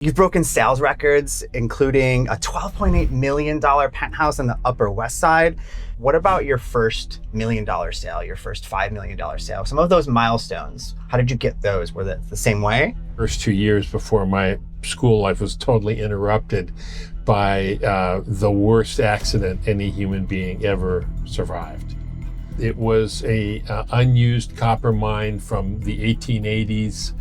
You've broken sales records, including a $12.8 million penthouse on the Upper West Side. What about your first $1 million sale, your first $5 million sale? Some of those milestones, how did you get those? Were they the same way? First 2 years before my school life was totally interrupted by the worst accident any human being ever survived. It was a unused copper mine from the 1880s.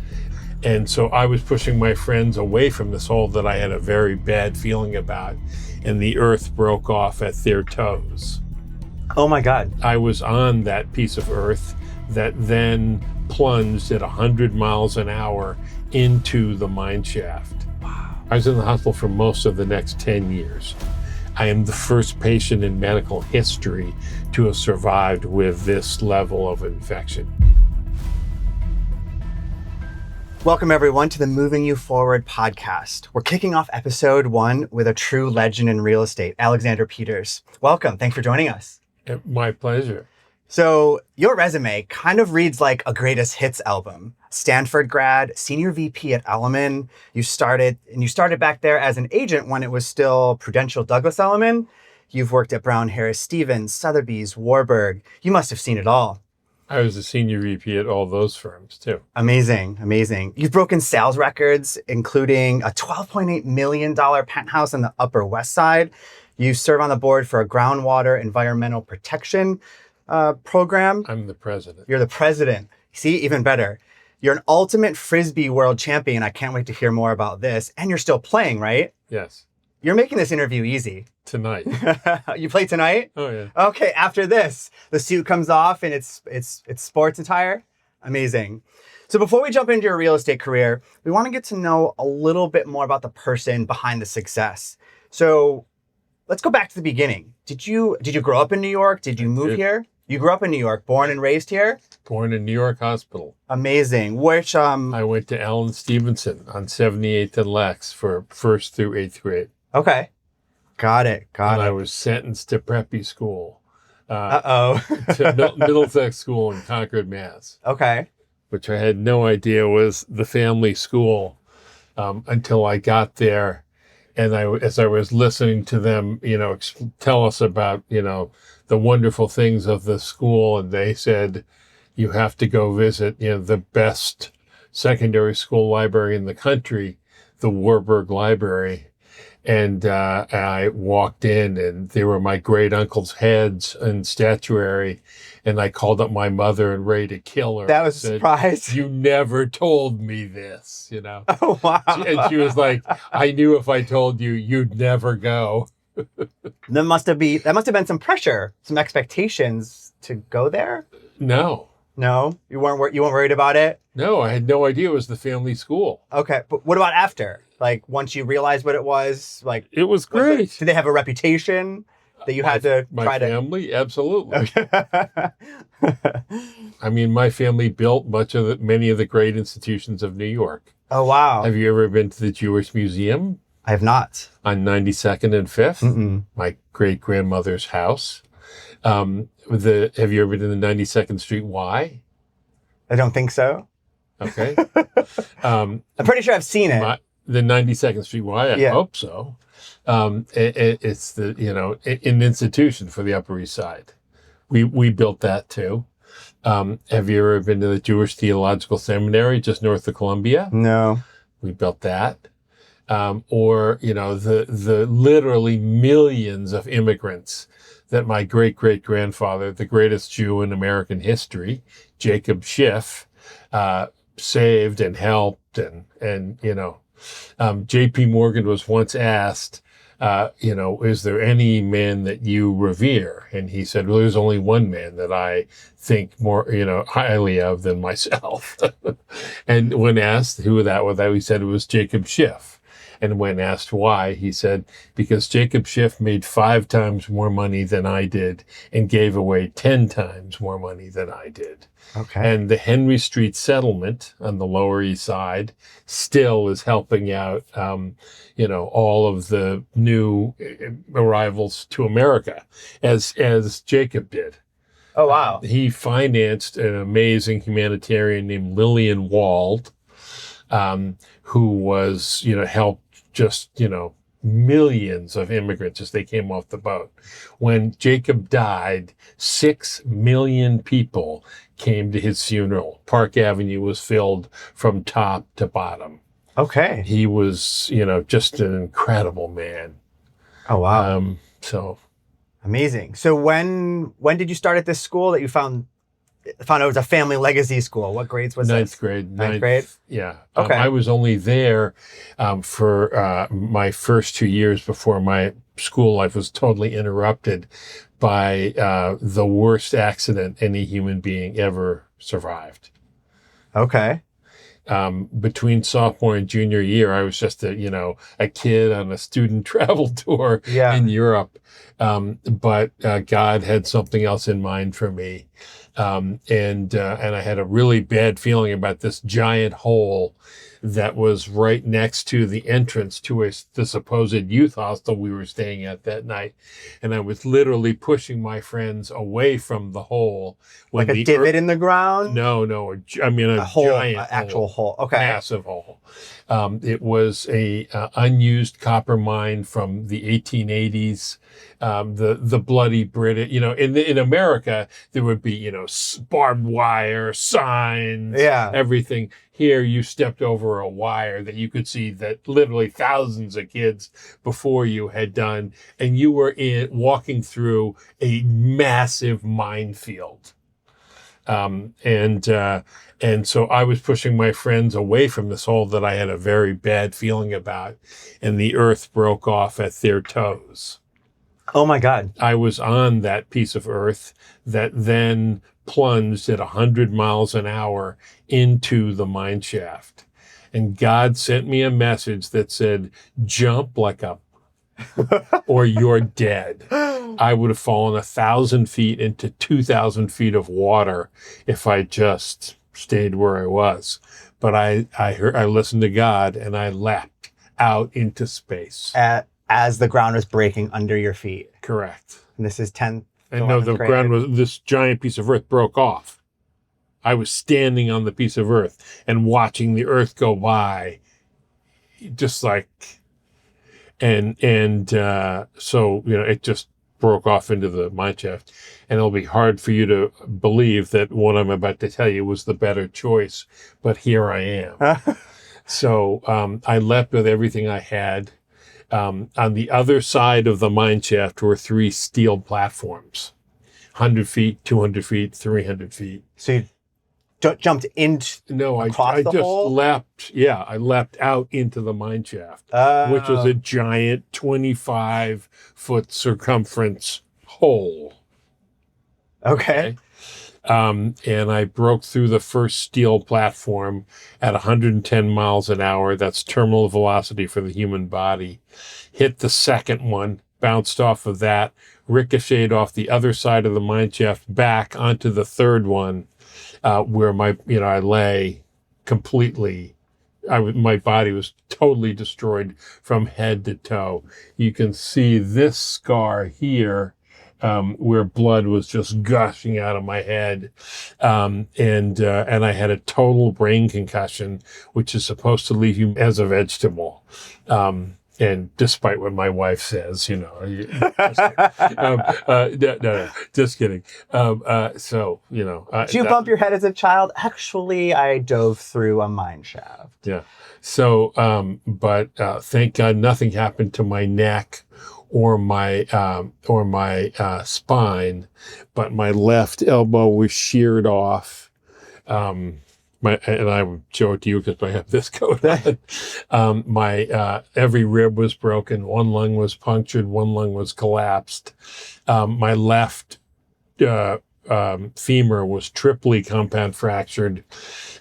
And so I was pushing my friends away from this hole that I had a very bad feeling about, and the earth broke off at their toes. Oh my God. I was on that piece of earth that then plunged at 100 miles an hour into the mine shaft. Wow. I was in the hospital for most of the next 10 years. I am the first patient in medical history to have survived with this level of infection. Welcome, everyone, to the Moving You Forward podcast. We're kicking off episode 1 with a true legend in real estate, Alexander Peters. Welcome. Thanks for joining us. My pleasure. So your resume kind of reads like a greatest hits album. Stanford grad, senior VP at Elliman. You started back there as an agent when it was still Prudential Douglas Elliman. You've worked at Brown Harris Stevens, Sotheby's, Warburg. You must have seen it all. I was a senior VP at all those firms too. Amazing, amazing. You've broken sales records, including a $12.8 million penthouse on the Upper West Side. You serve on the board for a groundwater environmental protection program. I'm the president. You're the president. See, even better. You're an ultimate Frisbee World Champion. I can't wait to hear more about this. And you're still playing, right? Yes. You're making this interview easy. Tonight. You play tonight? Oh, yeah. Okay, after this, the suit comes off and it's sports attire. Amazing. So before we jump into your real estate career, we want to get to know a little bit more about the person behind the success. So let's go back to the beginning. Did you grow up in New York? Did you move here? You grew up in New York, born and raised here? Born in New York Hospital. Amazing. Which I went to Allen Stevenson on 78th and Lex for 1st through 8th grade. Okay. Got it. And I was sentenced to preppy school. To Middlesex School in Concord, Mass. Okay. Which I had no idea was the family school until I got there. And as I was listening to them, tell us about, the wonderful things of the school. And they said, you have to go visit, the best secondary school library in the country, the Warburg Library. And I walked in and they were my great uncle's heads and statuary. And I called up my mother and ready to kill her. That was a surprise. You never told me this, Oh, wow. And she was like, I knew if I told you, you'd never go. That must have been some pressure, some expectations to go there? No. No? You weren't worried about it? No, I had no idea it was the family school. Okay, but what about after? Like, once you realized what it was, like... It was great. Did they have a reputation that you had to try to... My family? Absolutely. Okay. I mean, my family built many of the great institutions of New York. Oh, wow. Have you ever been to the Jewish Museum? I have not. On 92nd and 5th? Mm-mm. My great-grandmother's house. Have you ever been to the 92nd Street Y? I don't think so. Okay. I'm pretty sure I've seen it. The 92nd Street Y, I hope so. It's an institution for the Upper East Side. We built that too. Have you ever been to the Jewish Theological Seminary just north of Columbia? No. We built that. Or the literally millions of immigrants that my great-great-grandfather, the greatest Jew in American history, Jacob Schiff, saved and helped. And J.P. Morgan was once asked, is there any man that you revere? And he said, well, there's only one man that I think more, highly of than myself. And when asked who that was, he said it was Jacob Schiff. And when asked why, he said, because Jacob Schiff made 5 times more money than I did and gave away 10 times more money than I did. Okay. And the Henry Street settlement on the Lower East Side still is helping out, all of the new arrivals to America, as Jacob did. Oh, wow. He financed an amazing humanitarian named Lillian Wald, who was, helped just, millions of immigrants as they came off the boat. When Jacob died, 6 million people came to his funeral. Park Avenue was filled from top to bottom. Okay. He was, just an incredible man. Oh, wow. So amazing. So when did you start at this school that you found out it was a family legacy school? What grades was ninth this? grade. Ninth grade? Yeah. Okay. I was only there for my first 2 years before my school life was totally interrupted by the worst accident any human being ever survived. Okay. Between sophomore and junior year, I was just a kid on a student travel tour in Europe. But God had something else in mind for me. And I had a really bad feeling about this giant hole that was right next to the entrance to the supposed youth hostel we were staying at that night. And I was literally pushing my friends away from the hole. Like a divot in the ground? No, a hole, giant an actual hole. Okay. Massive hole. It was a unused copper mine from the 1880s. The bloody British, in America, there would be, barbed wire, signs, everything. Here, you stepped over a wire that you could see that literally thousands of kids before you had done, and you were walking through a massive minefield. And so I was pushing my friends away from this hole that I had a very bad feeling about, and the earth broke off at their toes. Oh my God. I was on that piece of earth that then plunged at 100 miles an hour into the mine shaft. And God sent me a message that said, jump like a, or you're dead. I would have fallen 1,000 feet into 2,000 feet of water if I just stayed where I was. But I listened to God and I leapt out into space. As the ground was breaking under your feet. Correct. And this is 10th. And no, the ground was, this giant piece of earth broke off. I was standing on the piece of earth and watching the earth go by, just like, so, it just broke off into the mine shaft. And it'll be hard for you to believe that what I'm about to tell you was the better choice, but here I am. So I leapt with everything I had. On the other side of the mine shaft were 3 steel platforms, 100 feet, 200 feet, 300 feet. So you jumped into I just hole? leapt. Yeah, I leapt out into the mine shaft, which was a giant 25-foot circumference hole. Okay. And I broke through the first steel platform at 110 miles an hour. That's terminal velocity for the human body. Hit the second one, bounced off of that, ricocheted off the other side of the mine shaft back onto the third one, where I lay completely. My body was totally destroyed from head to toe. You can see this scar here. Where blood was just gushing out of my head. And I had a total brain concussion, which is supposed to leave you as a vegetable. And despite what my wife says, just kidding. So, Did you bump your head as a child? Actually, I dove through a mine shaft. Yeah. So, but thank God nothing happened to my neck or my spine, but my left elbow was sheared off. And I would show it to you because I have this coat on. My every rib was broken. One lung was punctured. One lung was collapsed. My left femur was triply compound fractured,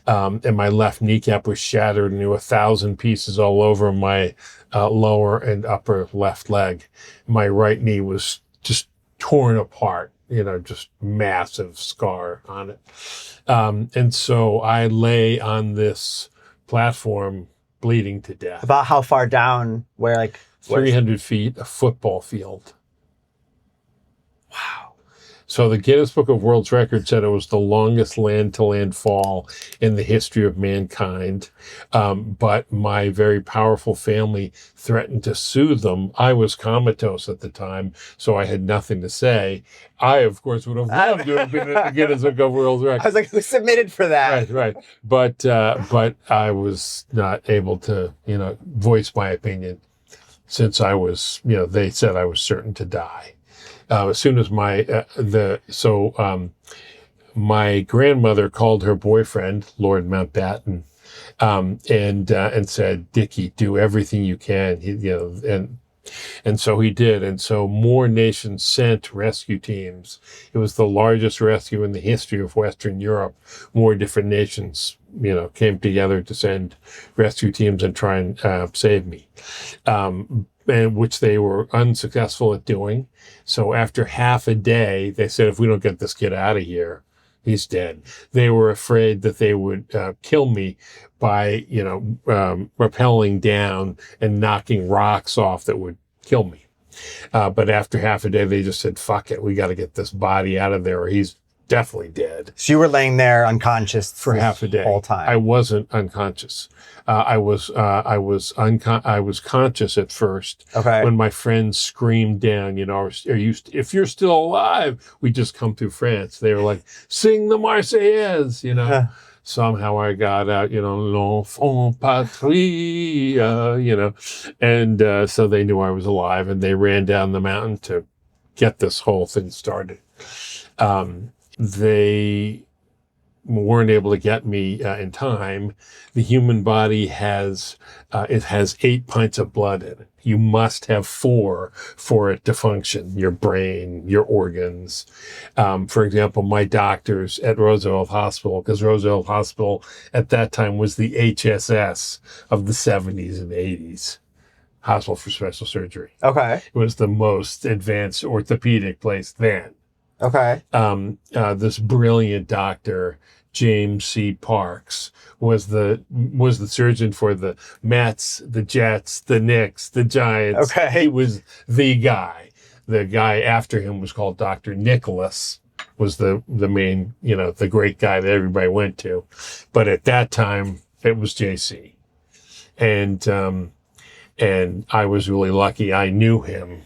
and my left kneecap was shattered into 1,000 pieces all over my lower and upper left leg. My right knee was just torn apart, just massive scar on it. And so I lay on this platform bleeding to death. About how far down? 300 feet, a football field. Wow. So the Guinness Book of World Records said it was the longest land-to-land fall in the history of mankind. But my very powerful family threatened to sue them. I was comatose at the time, so I had nothing to say. I, of course, would have loved to have been in the Guinness Book of World Records. I was like, who submitted for that? Right. But I was not able to, voice my opinion since I was, they said I was certain to die. As soon as my grandmother called her boyfriend, Lord Mountbatten, and said, "Dickie, do everything you can." And so he did. And so more nations sent rescue teams. It was the largest rescue in the history of Western Europe. More different nations, came together to send rescue teams and try and save me. And which they were unsuccessful at doing. So after half a day, they said, if we don't get this kid out of here, he's dead. They were afraid that they would kill me by, rappelling down and knocking rocks off that would kill me. But after half a day, they just said, fuck it, we got to get this body out of there or he's definitely dead. So you were laying there unconscious for half a day. Whole time. I wasn't unconscious. I was conscious at first. Okay. When my friends screamed down, if you're still alive, we just come through France. They were like, sing the Marseillaise, Somehow I got out, l'enfant patrie, and so they knew I was alive and they ran down the mountain to get this whole thing started. They weren't able to get me in time. The human body has 8 pints of blood in it. You must have 4 for it to function. Your brain, your organs. For example, my doctors at Roosevelt Hospital, because Roosevelt Hospital at that time was the HSS of the 70s and 80s. Hospital for Special Surgery. Okay. It was the most advanced orthopedic place then. Okay. This brilliant doctor, James C. Parks, was the surgeon for the Mets, the Jets, the Knicks, the Giants. Okay. He was the guy. The guy after him was called Dr. Nicholas, was the main, the great guy that everybody went to. But at that time, it was JC. And I was really lucky. I knew him.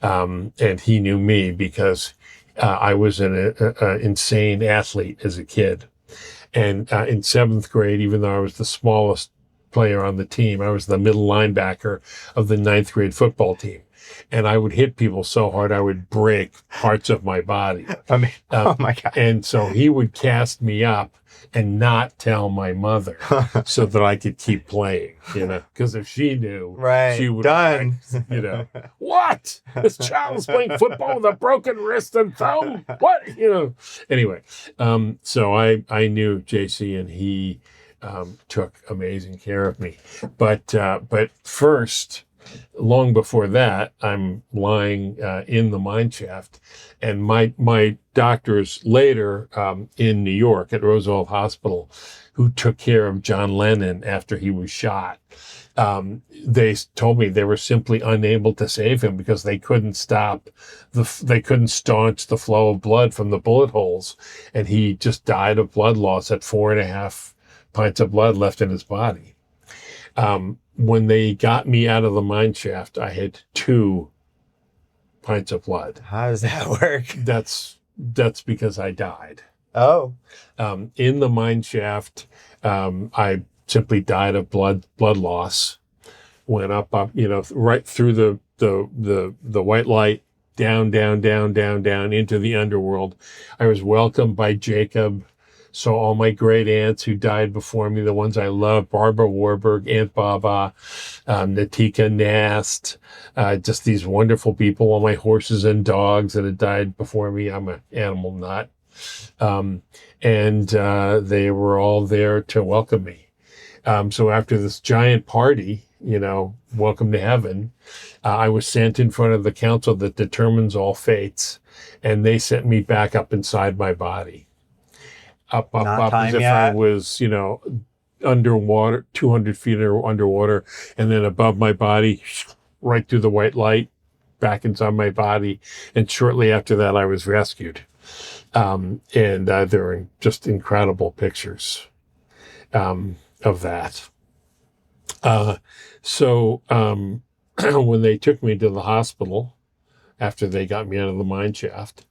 And he knew me because I was an insane athlete as a kid. And in 7th grade, even though I was the smallest player on the team, I was the middle linebacker of the 9th grade football team. And I would hit people so hard I would break parts of my body. Oh my God. And so he would cast me up and not tell my mother so that I could keep playing, because if she knew, she would done. What? This child is playing football with a broken wrist and thumb? What? Anyway, so I knew JC and he took amazing care of me. But first, long before that, I'm lying in the mine shaft, and my doctors later in New York at Roosevelt Hospital, who took care of John Lennon after he was shot, they told me they were simply unable to save him because they couldn't staunch the flow of blood from the bullet holes, and he just died of blood loss at 4.5 pints of blood left in his body. When they got me out of the mine shaft, I had 2 pints of blood. How does that work? That's because I died. Oh. In the mine shaft, I simply died of blood loss. Went up, right through the white light, down into the underworld. I was welcomed by Jacob. So all my great aunts who died before me, the ones I love, Barbara Warburg, Aunt Baba, Natika Nast, just these wonderful people, all my horses and dogs that had died before me. I'm an animal nut. And they were all there to welcome me. So after this giant party, welcome to heaven, I was sent in front of the council that determines all fates, and they sent me back up inside my body. Up, as if I was, underwater, 200 feet underwater, and then above my body, right through the white light, back inside my body. And shortly after that, I was rescued. And there were just incredible pictures of that. So when they took me to the hospital, after they got me out of the mine shaft,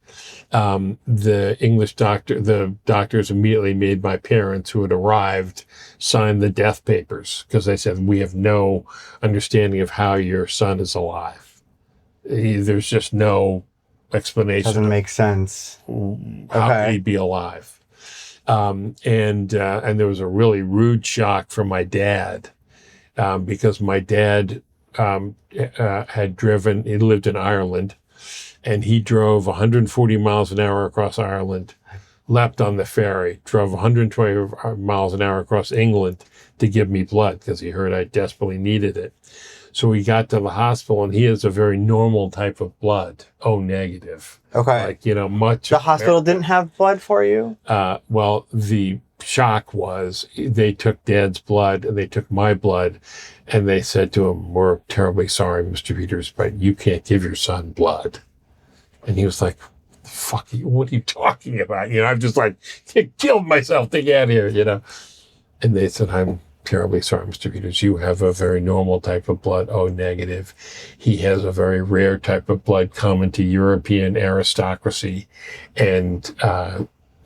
the doctors immediately made my parents, who had arrived, sign the death papers, because they said, we have no understanding of how your son is alive. There's just no explanation. Doesn't make sense. How he'd be alive. And there was a really rude shock from my dad, because my dad had driven, he lived in Ireland, and he drove 140 miles an hour across Ireland, leapt on the ferry, drove 120 miles an hour across England to give me blood because he heard I desperately needed it. So we got to the hospital, and he has a very normal type of blood, O negative. Okay. Like, you know, much. The hospital didn't have blood for you? Well, the shock was they took Dad's blood and they took my blood, and they said to him, we're terribly sorry, Mr. Peters, but you can't give your son blood. And he was like, fuck you, what are you talking about? You know, I'm just like, I killed myself to get here, you know. And they said, I'm terribly sorry, Mr. Peters, you have a very normal type of blood, O negative. He has a very rare type of blood common to European aristocracy, and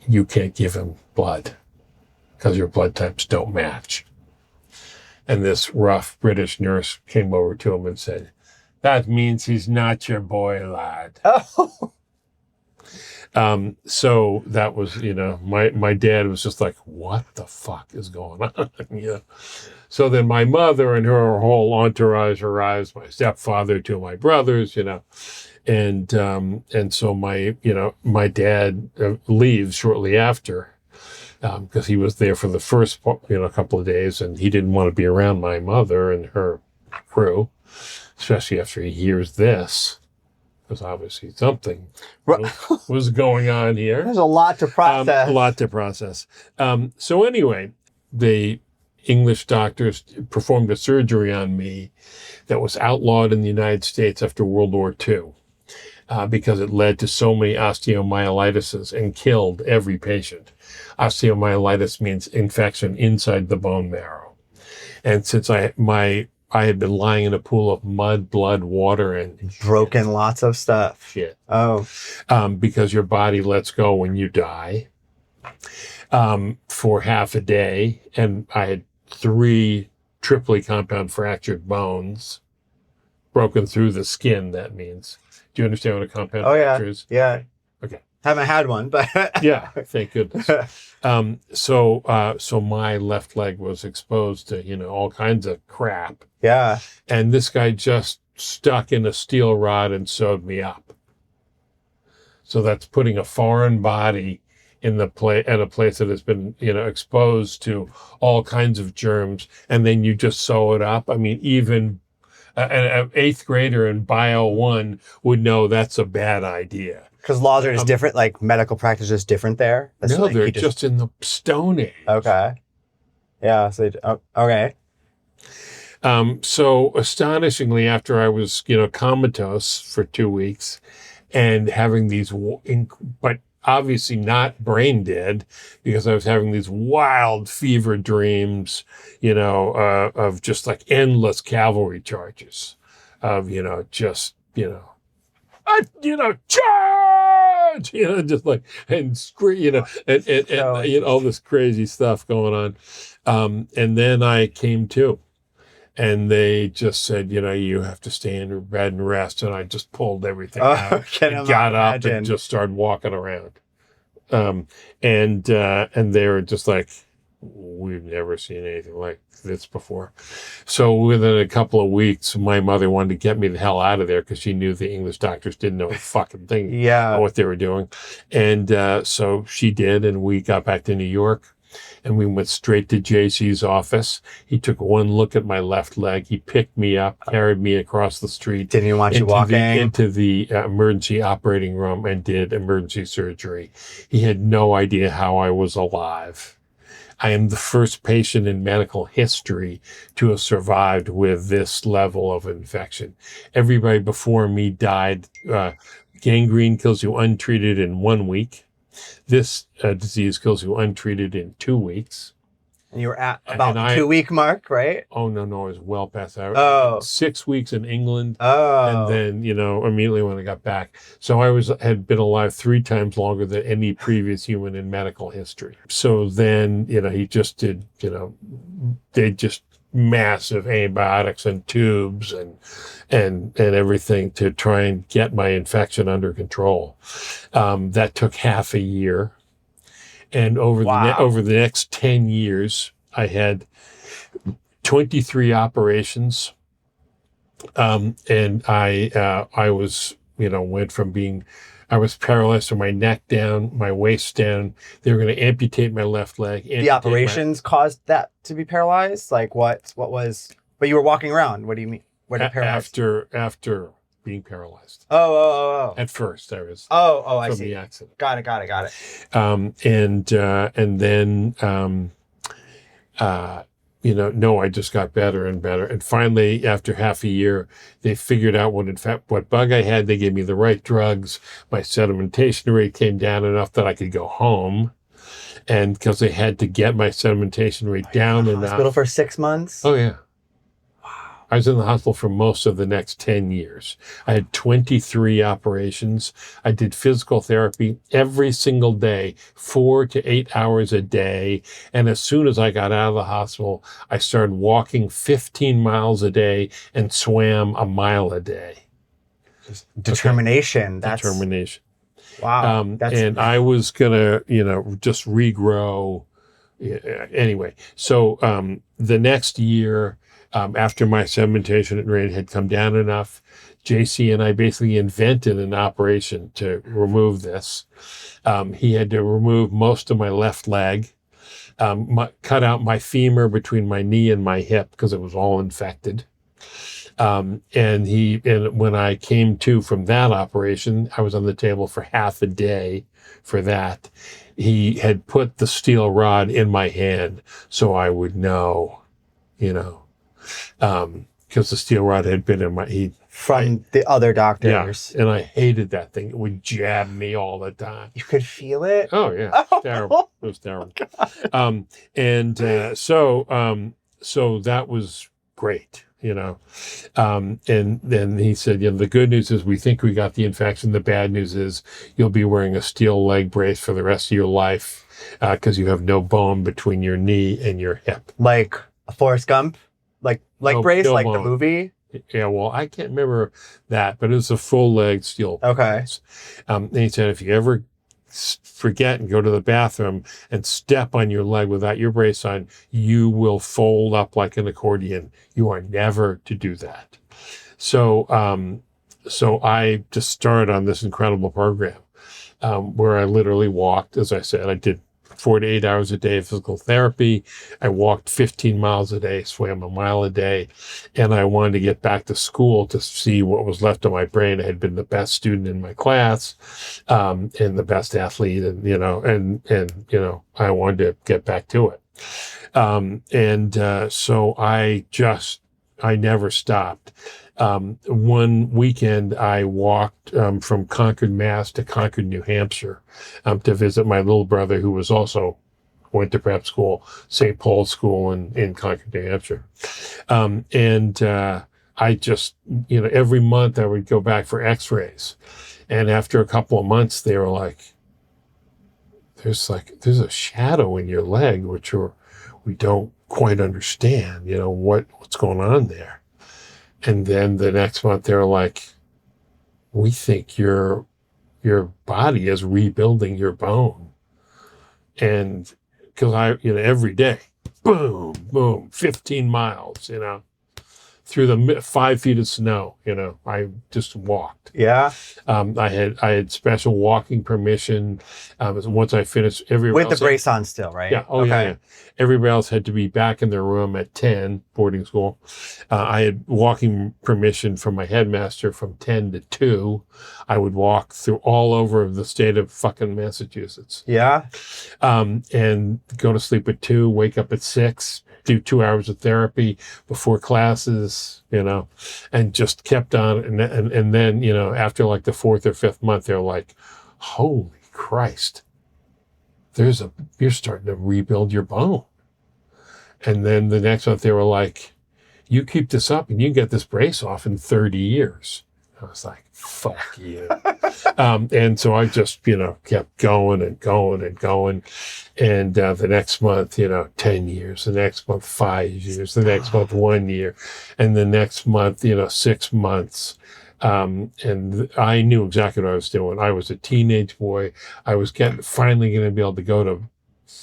you can't give him blood because your blood types don't match. And this rough British nurse came over to him and said, that means he's not your boy, lad. Oh. So that was, you know, my dad was just like, what the fuck is going on? You know? So then my mother and her whole entourage arrives, my stepfather, two of my brothers, you know, and so my dad leaves shortly after, because he was there for the first, couple of days, and he didn't want to be around my mother and her crew, especially after he hears this, because obviously something was going on here. There's a lot to process. So anyway, the English doctors performed a surgery on me that was outlawed in the United States after World War II, because it led to so many osteomyelitis and killed every patient. Osteomyelitis means infection inside the bone marrow. And since I had been lying in a pool of mud, blood, water, and broken lots of stuff. Shit. Oh. Because your body lets go when you die, for half a day. And I had 3 triply compound fractured bones broken through the skin, that means. Do you understand what a compound fracture is? Yeah. Okay. Haven't had one, but yeah, thank goodness. So my left leg was exposed to, all kinds of crap. Yeah. And this guy just stuck in a steel rod and sewed me up. So that's putting a foreign body in at a place that has been, exposed to all kinds of germs, and then you just sew it up. I mean, even an 8th grader in Bio 1 would know that's a bad idea. Because laws are just different, like medical practice is different there? No, they're just in the Stone Age. Okay. Yeah, so, okay. So astonishingly, after I was, comatose for 2 weeks and having these, but obviously not brain dead, because I was having these wild fever dreams, of just like endless cavalry charges of, charge, just like, and scream, and all this crazy stuff going on. And then I came to, and they just said, you have to stay in your bed and rest. And I just pulled everything out and got up and just started walking around. And they were just like, we've never seen anything like this before. So within a couple of weeks, my mother wanted to get me the hell out of there because she knew the English doctors didn't know a fucking thing about what they were doing. And so she did, and we got back to New York. And we went straight to JC's office. He took one look at my left leg. He picked me up, carried me across the street. Didn't even want you walking? Into the emergency operating room and did emergency surgery. He had no idea how I was alive. I am the first patient in medical history to have survived with this level of infection. Everybody before me died. Gangrene kills you untreated in 1 week. This disease kills you untreated in 2 weeks. And you were at about the 2-week mark, right? Oh, no, it was well past that. Oh. 6 weeks in England. Oh. And then, immediately when I got back. So I had been alive 3 times longer than any previous human in medical history. So then, he just did, they just massive antibiotics and tubes and everything to try and get my infection under control. That took half a year. And over the next 10 years, I had 23 operations. And I was, went from I was paralyzed from my neck down, my waist down. They were going to amputate my left leg. The operations caused that to be paralyzed? Like what was, but you were walking around. What do you mean? What did paralyze? After being paralyzed. Oh. At first I was. I see. From the accident. Got it. And then, no, I just got better and better. And finally, after half a year, they figured out what bug I had. They gave me the right drugs. My sedimentation rate came down enough that I could go home. And because they had to get my sedimentation rate down enough. Hospital for 6 months? Oh, yeah. I was in the hospital for most of the next 10 years. I had 23 operations. I did physical therapy every single day, 4 to 8 hours a day. And as soon as I got out of the hospital, I started walking 15 miles a day and swam a mile a day. Determination. Okay. Determination. Wow. And I was going to, just regrow. Anyway, so the next year, after my sedimentation rate had come down enough, JC and I basically invented an operation to remove this. He had to remove most of my left leg, cut out my femur between my knee and my hip because it was all infected. And when I came to from that operation, I was on the table for half a day for that. He had put the steel rod in my hand so I would know, because the steel rod had been in the other doctors. Yeah, and I hated that thing. It would jab me all the time. You could feel it? Oh, yeah. It was terrible. It was terrible. So that was great, and then he said, the good news is we think we got the infection. The bad news is you'll be wearing a steel leg brace for the rest of your life because you have no bone between your knee and your hip. Like a Forrest Gump? Like brace, no like bone. The movie? Yeah, well, I can't remember that, but it was a full leg steel brace. And he said, if you ever forget and go to the bathroom and step on your leg without your brace on, you will fold up like an accordion. You are never to do that. So I just started on this incredible program where I literally walked, as I said, I did 4 to 8 hours a day of physical therapy. I walked 15 miles a day, swam a mile a day, and I wanted to get back to school to see what was left of my brain. I had been the best student in my class, and the best athlete, and I wanted to get back to it. So I never stopped. One weekend I walked from Concord, Mass to Concord, New Hampshire to visit my little brother who went to prep school, St. Paul's School in Concord, New Hampshire. I just, every month I would go back for x-rays. And after a couple of months, they were like, there's a shadow in your leg, which we don't quite understand, what's going on there. And then the next month they were like, we think your body is rebuilding your bone. And because every day, boom, boom, 15 miles, through the 5 feet of snow. I just walked. Yeah. I had special walking permission. Once I finished, With the brace on still, right? Yeah. Oh, yeah. Everybody else had to be back in their room at 10, boarding school. I had walking permission from my headmaster from 10 to 2. I would walk through all over the state of fucking Massachusetts. Yeah. And go to sleep at 2, wake up at 6, do 2 hours of therapy before classes, and just kept on. And then, after like the 4th or 5th month, they're like, holy Christ, you're starting to rebuild your bone. And then the next month they were like, you keep this up and you get this brace off in 30 years. I was like, fuck you. And so I just, kept going and going and going. And the next month, 10 years, the next month, 5 years, the next month, 1 year, and the next month, 6 months. And I knew exactly what I was doing. I was a teenage boy. I was finally going to be able to go to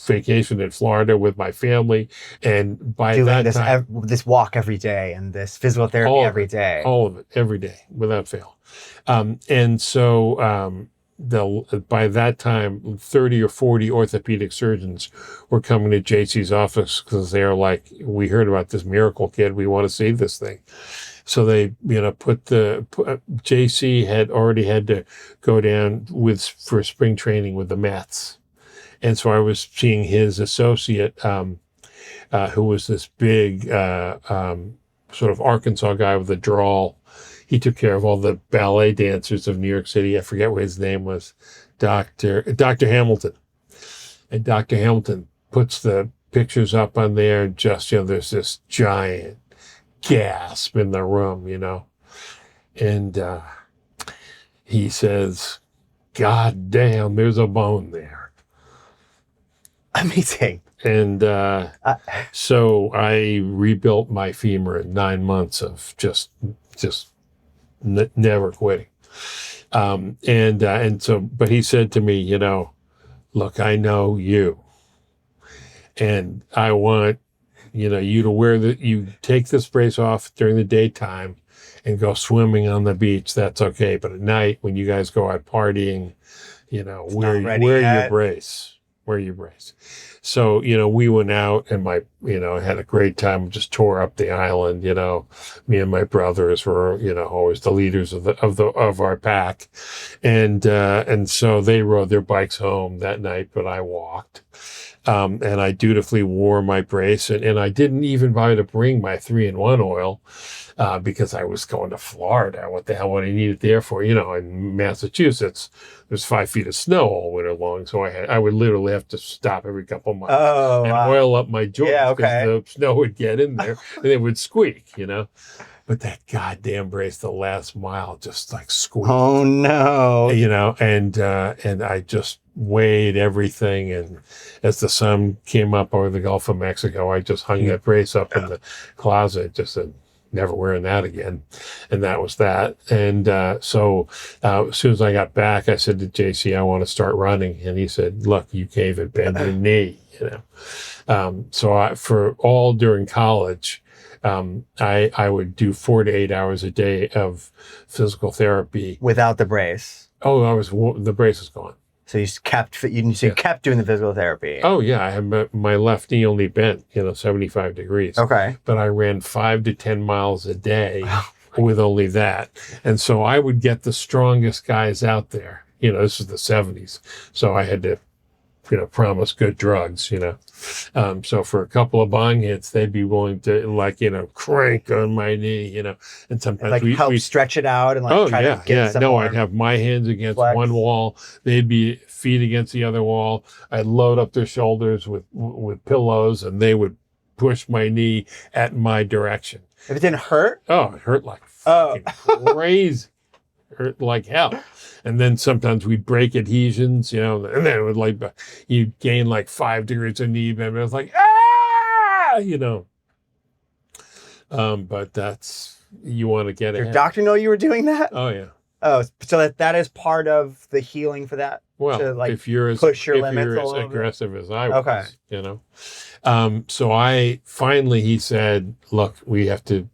vacation in Florida with my family. And by doing that time, this walk every day and this physical therapy every day. All of it, every day, without fail. And so by that time, 30 or 40 orthopedic surgeons were coming to JC's office because they were like, we heard about this miracle kid. We want to see this thing. So they, JC had already had to go down for spring training with the Mets. And so I was seeing his associate, who was this big, sort of Arkansas guy with a drawl. He took care of all the ballet dancers of New York City. I forget what his name was. Dr. Hamilton. And Dr. Hamilton puts the pictures up on there and just, there's this giant gasp in the room, and he says, God damn, there's a bone there. Amazing. And so I rebuilt my femur in 9 months of just never quitting. And so, but he said to me, look, I know you, and I want, you to you take this brace off during the daytime and go swimming on the beach. That's okay. But at night, when you guys go out partying, wear your brace. Wear your brace. So, we went out and had a great time, just tore up the island. Me and my brothers were, always the leaders of our pack. And so they rode their bikes home that night, but I walked. And I dutifully wore my brace, and I didn't even bother to bring my 3-in-1 oil, because I was going to Florida. What the hell would I need it there for? In Massachusetts, there's 5 feet of snow all winter long. So I would literally have to stop every couple months and oil up my joints because the snow would get in there and it would squeak, But that goddamn brace, the last mile, just like squeaked. Oh no! And I just weighed everything, and as the sun came up over the Gulf of Mexico, I just hung that brace up in the closet. Just said, never wearing that again, and that was that. And so as soon as I got back, I said to JC, I want to start running, and he said, look, you can't even bend your knee, So for all during college. I would do 4 to 8 hours a day of physical therapy without the brace. Oh, the brace is gone. So you kept doing the physical therapy. Oh yeah, I had my left knee only bent 75 degrees. Okay. But I ran 5 to 10 miles a day with only that, and so I would get the strongest guys out there. This is the 70s, so I had to promise good drugs, So for a couple of bong hits, they'd be willing to crank on my knee, and sometimes we help stretch it out and try to get some more. I'd have my hands against one wall. They'd be feet against the other wall. I'd load up their shoulders with pillows, and they would push my knee at my direction. If it didn't hurt? Oh, it hurt like fucking crazy. Hurt like hell. And then sometimes we'd break adhesions, and then it would you'd gain 5 degrees of knee bend. I was like, but that's, you want to get it. Your doctor know you were doing that? Oh yeah. Oh, so that is part of the healing for that? Well, if you're as aggressive as I was, So he said, look, we have to,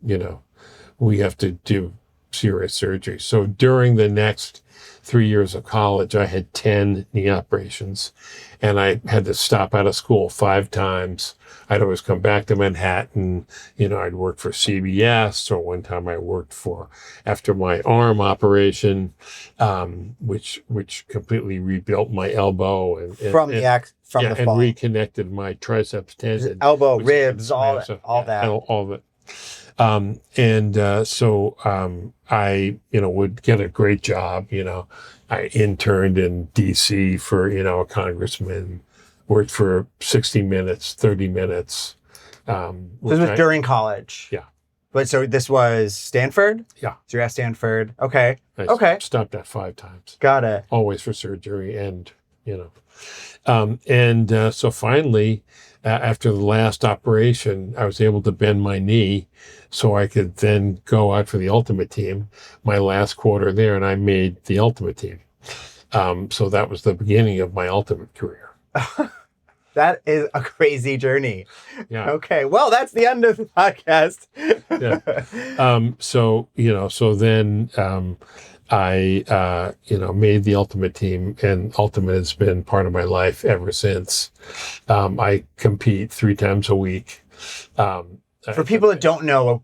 we have to do serious surgery. So during the next 3 years of college, I had 10 knee operations, and I had to stop out of school 5 times. I'd always come back to Manhattan. I'd work for CBS, or one time I worked after my arm operation, which completely rebuilt my elbow and From the and fall. reconnected my triceps tendon, Elbow, ribs, all that. all of it. So I, would get a great job. I interned in DC for, a congressman, worked for 60 minutes, 30 minutes. This was during college. Yeah. But so this was Stanford? Yeah. So you're at Stanford. Okay. I stopped that 5 times. Got it. Always for surgery and, so finally, after the last operation, I was able to bend my knee so I could then go out for the ultimate team my last quarter there, and I made the ultimate team. So that was the beginning of my ultimate career. That is a crazy journey. Yeah. Okay. Well, that's the end of the podcast. Yeah. So then I made the ultimate team, and ultimate has been part of my life ever since. I compete 3 times a week. For people that don't know,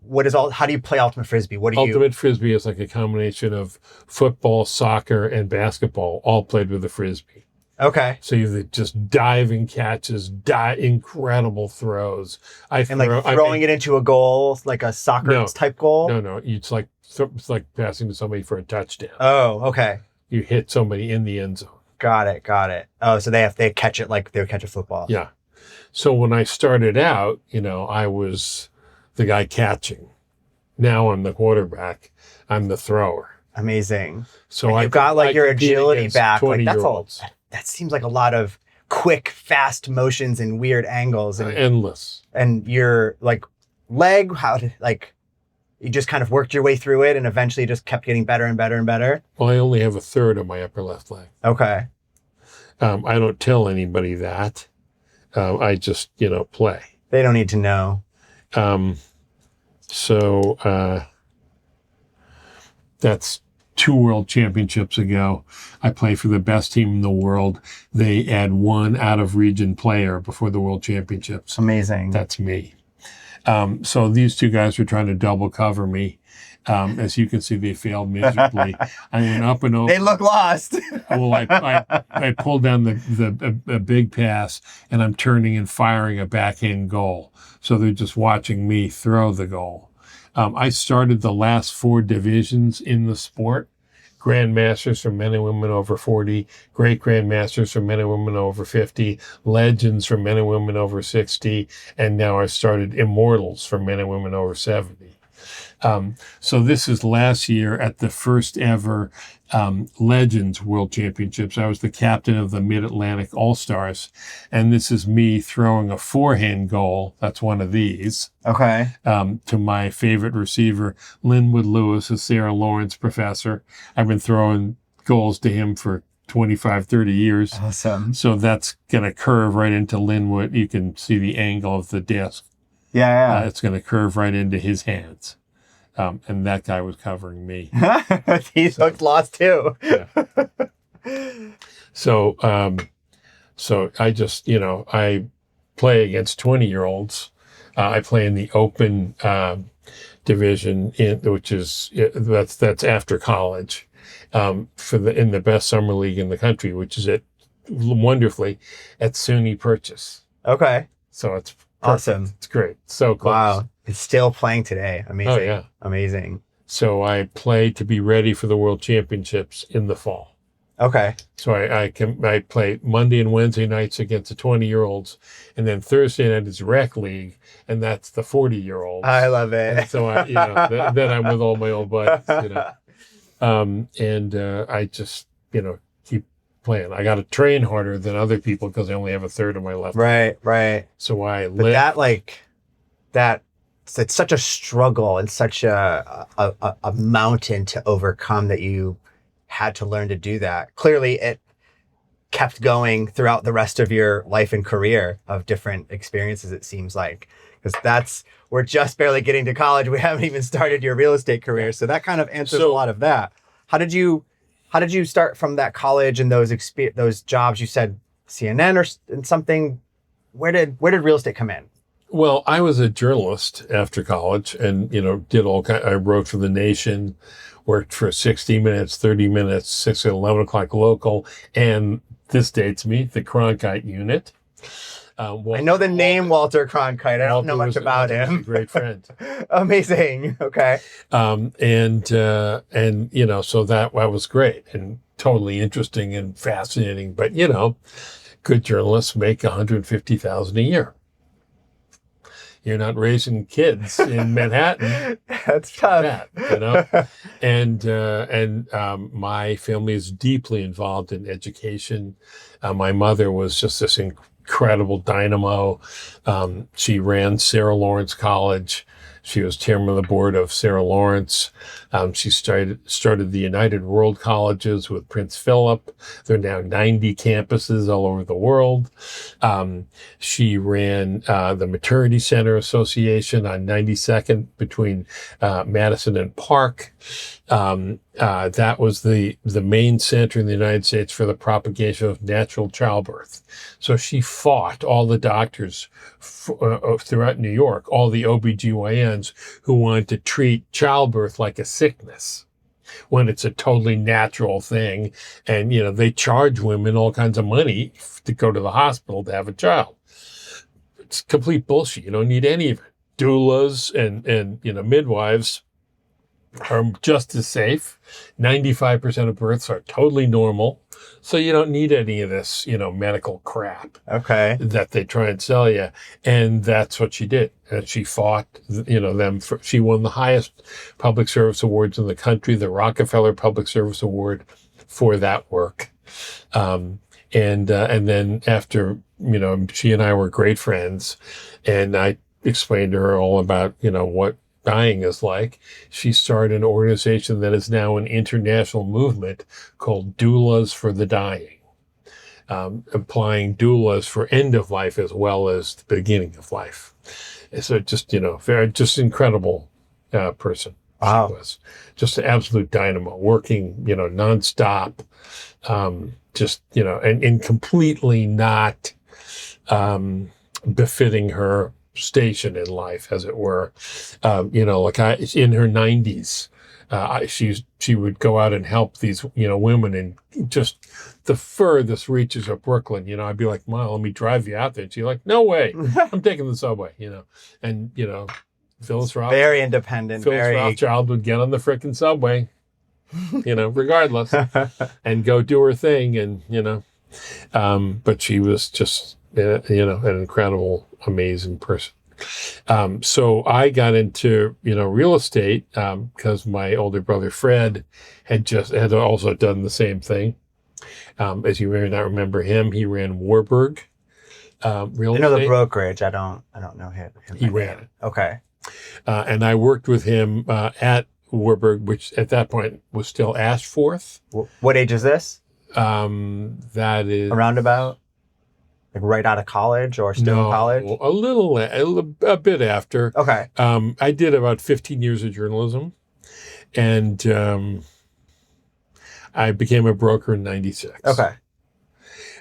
how do you play ultimate frisbee? Ultimate frisbee is like a combination of football, soccer, and basketball, all played with a frisbee. Okay. So you just diving catches, incredible throws. Throwing it into a goal, like a soccer type goal? No. It's like passing to somebody for a touchdown. Oh, okay. You hit somebody in the end zone. Got it. Oh, so they catch it like they would catch a football. Yeah. So when I started out, I was the guy catching. Now I'm the quarterback. I'm the thrower. Amazing. So you've got your agility back. That seems like a lot of quick, fast motions and weird angles. And endless. And your leg, you just kind of worked your way through it and eventually just kept getting better and better and better? Well, I only have a third of my upper left leg. Okay. I don't tell anybody that. I just, play. They don't need to know. That's 2 world championships ago. I play for the best team in the world. They add 1 out of region player before the world championships. Amazing. That's me. So these 2 guys were trying to double cover me. As you can see, they failed miserably. I went up and over. They look lost. Well, I pulled down the big pass, and I'm turning and firing a backhand goal. So they're just watching me throw the goal. I started the last 4 divisions in the sport. Grandmasters for men and women over 40, great grandmasters for men and women over 50, legends for men and women over 60, and now I started immortals for men and women over 70. So this is last year at the first ever Legends World Championships. I was the captain of the Mid-Atlantic All-Stars, and this is me throwing a forehand goal. That's one of these. Okay. To my favorite receiver, Linwood Lewis, a Sarah Lawrence professor. I've been throwing goals to him for 25, 30 years. Awesome. So that's going to curve right into Linwood. You can see the angle of the disc. Yeah. It's going to curve right into his hands. And that guy was covering me. He looked lost too. Yeah. So I just, I play against 20-year-olds. I play in the open division, which is that's after college, in the best summer league in the country, which is wonderfully at SUNY Purchase. Okay. So it's perfect. Awesome. It's great. So close. Wow. It's still playing today. Amazing. Oh, yeah. Amazing. So I play to be ready for the World Championships in the fall. Okay. So I play Monday and Wednesday nights against the 20-year-olds, and then Thursday night is rec league, and that's the 40-year-olds. I love it. And so then I'm with all my old buddies, I just keep playing. I got to train harder than other people because I only have a third of my left. Right. So it's such a struggle and such a mountain to overcome that you had to learn to do that. Clearly, it kept going throughout the rest of your life and career of different experiences, it seems like. because we're just barely getting to college. We haven't even started your real estate career. So that kind of answers a lot of that. How did you start from that college and those jobs? You said CNN or something. Where did real estate come in? Well, I was a journalist after college and, I wrote for The Nation, worked for 60 Minutes, 30 Minutes, 6 and 11 o'clock local, and this dates me, the Cronkite Unit. I know the name Walter Cronkite. I don't know much about him. He's a great friend. Amazing. Okay. So that was great and totally interesting and fascinating. But, good journalists make $150,000 a year. You're not raising kids in Manhattan. That's tough. And my family is deeply involved in education. My mother was just this incredible dynamo. She ran Sarah Lawrence College. She was chairman of the board of Sarah Lawrence. She started the United World Colleges with Prince Philip. There are now 90 campuses all over the world. She ran the Maternity Center Association on 92nd between Madison and Park. That was the main center in the United States for the propagation of natural childbirth. So she fought all the doctors throughout New York, all the OBGYNs who wanted to treat childbirth like a sickness when it's a totally natural thing. And, they charge women all kinds of money to go to the hospital to have a child. It's complete bullshit. You don't need any of it. Doulas and midwives are just as safe. 95% of births are totally normal. So you don't need any of this, medical crap. Okay. That they try and sell you. And that's what she did. And she fought, them. She won the highest public service awards in the country, the Rockefeller Public Service Award for that work. And then after, she and I were great friends and I explained to her all about, what dying is like. She started an organization that is now an international movement called Doulas for the Dying, applying doulas for end of life as well as the beginning of life. So just, just incredible person. Wow. She was just an absolute dynamo, working, nonstop, and completely not befitting her station in life, as it were. In her 90s, she would go out and help these, women in just the furthest reaches of Brooklyn. I'd be like, Mom, let me drive you out there. And she's like, no way, I'm taking the subway, and, Phyllis Rothschild. Very independent. Phyllis Rothschild would get on the frickin' subway, regardless, and go do her thing. And, but she was just, an incredible, amazing person. So I got into, real estate, because my older brother, Fred, had also done the same thing. As you may not remember him, he ran Warburg, real estate. I know the brokerage. I don't know him. He ran it. Okay. And I worked with him, at Warburg, which at that point was still Ashforth. What age is this? That is around about? Like right out of college or still in college? A bit after. Okay. I did about 15 years of journalism, and I became a broker in 96. Okay.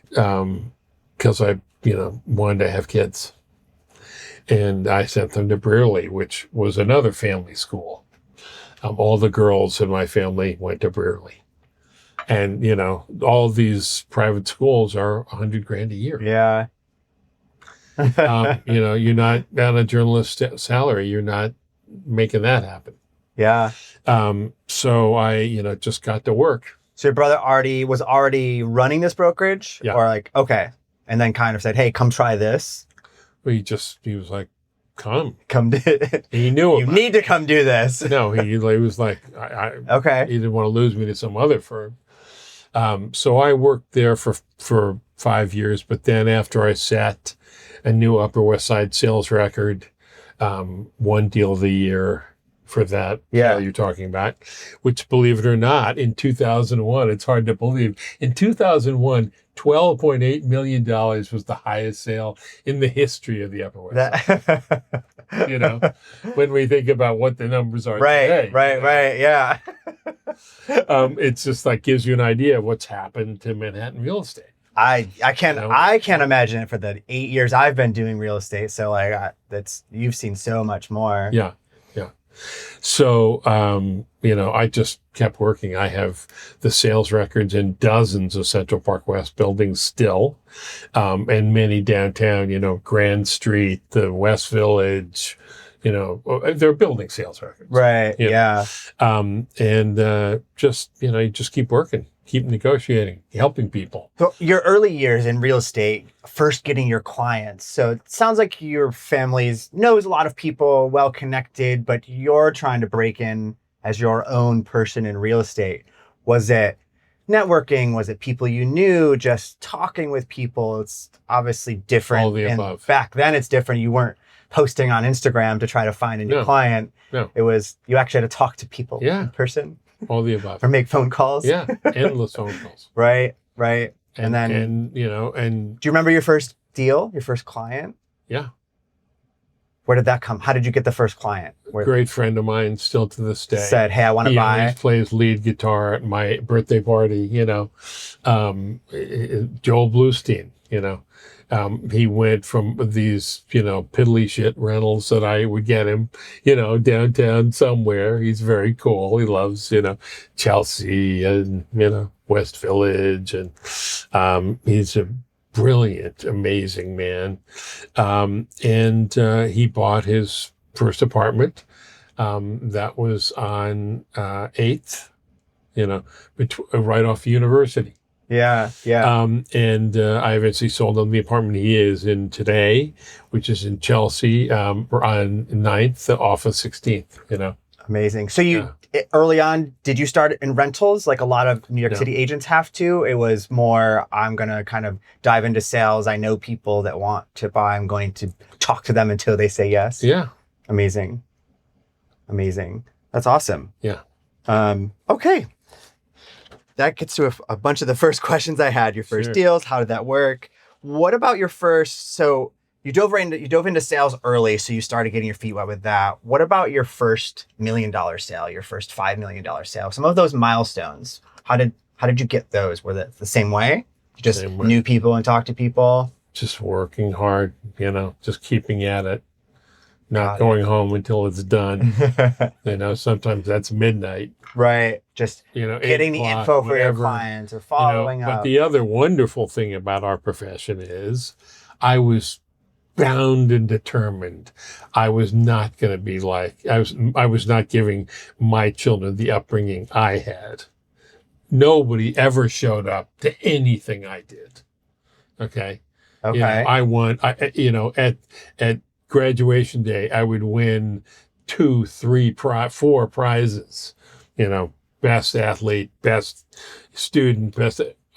Because I, wanted to have kids. And I sent them to Brearley, which was another family school. All the girls in my family went to Brearley. And, all these private schools are $100,000 a year. Yeah. You're not on a journalist salary. You're not making that happen. Yeah. So I, just got to work. So your brother was already running this brokerage? Yeah. Or okay. And then kind of said, hey, come try this. He was like, come do it. He knew you need to come do this. No, he was like, okay. He didn't want to lose me to some other firm. So I worked there for 5 years, but then after I set a new Upper West Side sales record, one deal of the year, for that Yeah. sale you're talking about, which, believe it or not, in 2001, it's hard to believe. In 2001, $12.8 million was the highest sale in the history of the Upper West Side. That You know, when we think about what the numbers are right, today. right, right. Yeah. It's just like gives you an idea of what's happened to Manhattan real estate. I can't You know? I can't imagine it for the 8 years I've been doing real estate. So like you've seen so much more. Yeah. Yeah. So, I just kept working. I have the sales records in dozens of Central Park West buildings still, and many downtown, Grand Street, the West Village, they're building sales records. Right. Yeah. You just keep working, keep negotiating, helping people. So your early years in real estate, first getting your clients. So it sounds like your family knows a lot of people, well connected, but you're trying to break in as your own person in real estate. Was it networking? Was it people you knew? Just talking with people? It's obviously different. All the and above. back then it's different. You weren't posting on Instagram to try to find a new client. No. It was, you actually had to talk to people in person. All the above. Or make phone calls. Yeah. Endless phone calls. Right. And then, do you remember your first deal, your first client? Yeah. Where did that come? How did you get the first client? Great friend of mine, still to this day. Said, hey, I want to He buy. always plays lead guitar at my birthday party, Joel Bluestein, he went from these, piddly shit rentals that I would get him, downtown somewhere. He's very cool. He loves, Chelsea and, West Village. And he's a brilliant, amazing man. He bought his first apartment that was on 8th, right off University. Yeah. I eventually sold him the apartment he is in today, which is in Chelsea, on 9th off of 16th, Amazing. So early on, did you start in rentals like a lot of New York City agents have to? It was more, I'm going to kind of dive into sales. I know people that want to buy. I'm going to talk to them until they say yes. Yeah. Amazing. That's awesome. Yeah. Okay. That gets to a bunch of the first questions I had. Your first deals, how did that work? What about your first, so you dove into sales early, so you started getting your feet wet with that. What about your first $1 million sale, your first $5 million sale? Some of those milestones, how did you get those? Were they the same way? You just knew people and talked to people? Just working hard, just keeping at it. Not going home until it's done. Sometimes that's midnight. Right. Just getting the info for your clients or following up. But the other wonderful thing about our profession is I was bound and determined. I was not going to be like, I was not giving my children the upbringing I had. Nobody ever showed up to anything I did. Okay. At graduation day, I would win 2, 3, 4 prizes, best athlete, best student,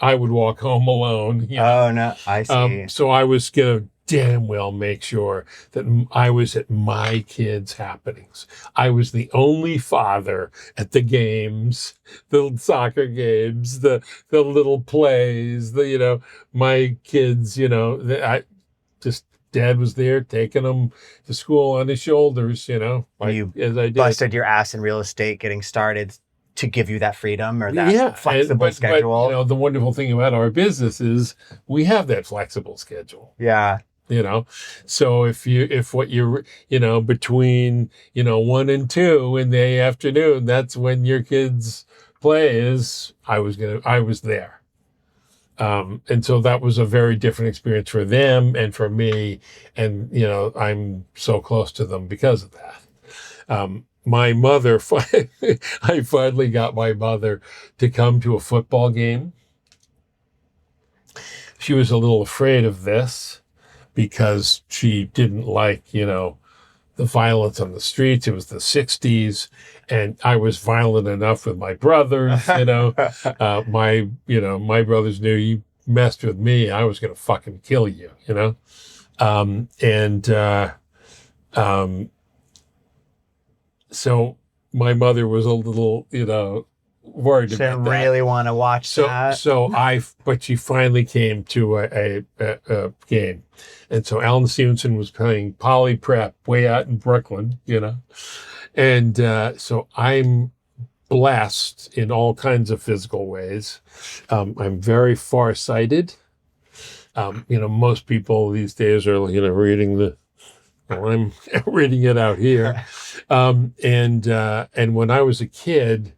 I would walk home alone. Oh, no, I see. So I was going to damn well make sure that I was at my kids' happenings. I was the only father at the games, the soccer games, the little plays, my kids, Dad was there taking them to school on his shoulders, as I did. Busted your ass in real estate getting started to give you that freedom or that flexible schedule. But, the wonderful thing about our business is we have that flexible schedule. Yeah. So if what you're, between, 1 and 2 in the afternoon, that's when your kids play is, I was there. And so that was a very different experience for them and for me. And, I'm so close to them because of that. My mother, I finally got my mother to come to a football game. She was a little afraid of this because she didn't like, the violence on the streets. It was the 60s. And I was violent enough with my brothers, my brothers knew you messed with me, I was going to fucking kill you, So my mother was a little, worried She about didn't that. really want to watch that. But she finally came to a game. And so Alan Stevenson was playing Poly Prep way out in Brooklyn, And so I'm blessed in all kinds of physical ways. I'm very farsighted. Most people these days are, I'm reading it out here. And when I was a kid,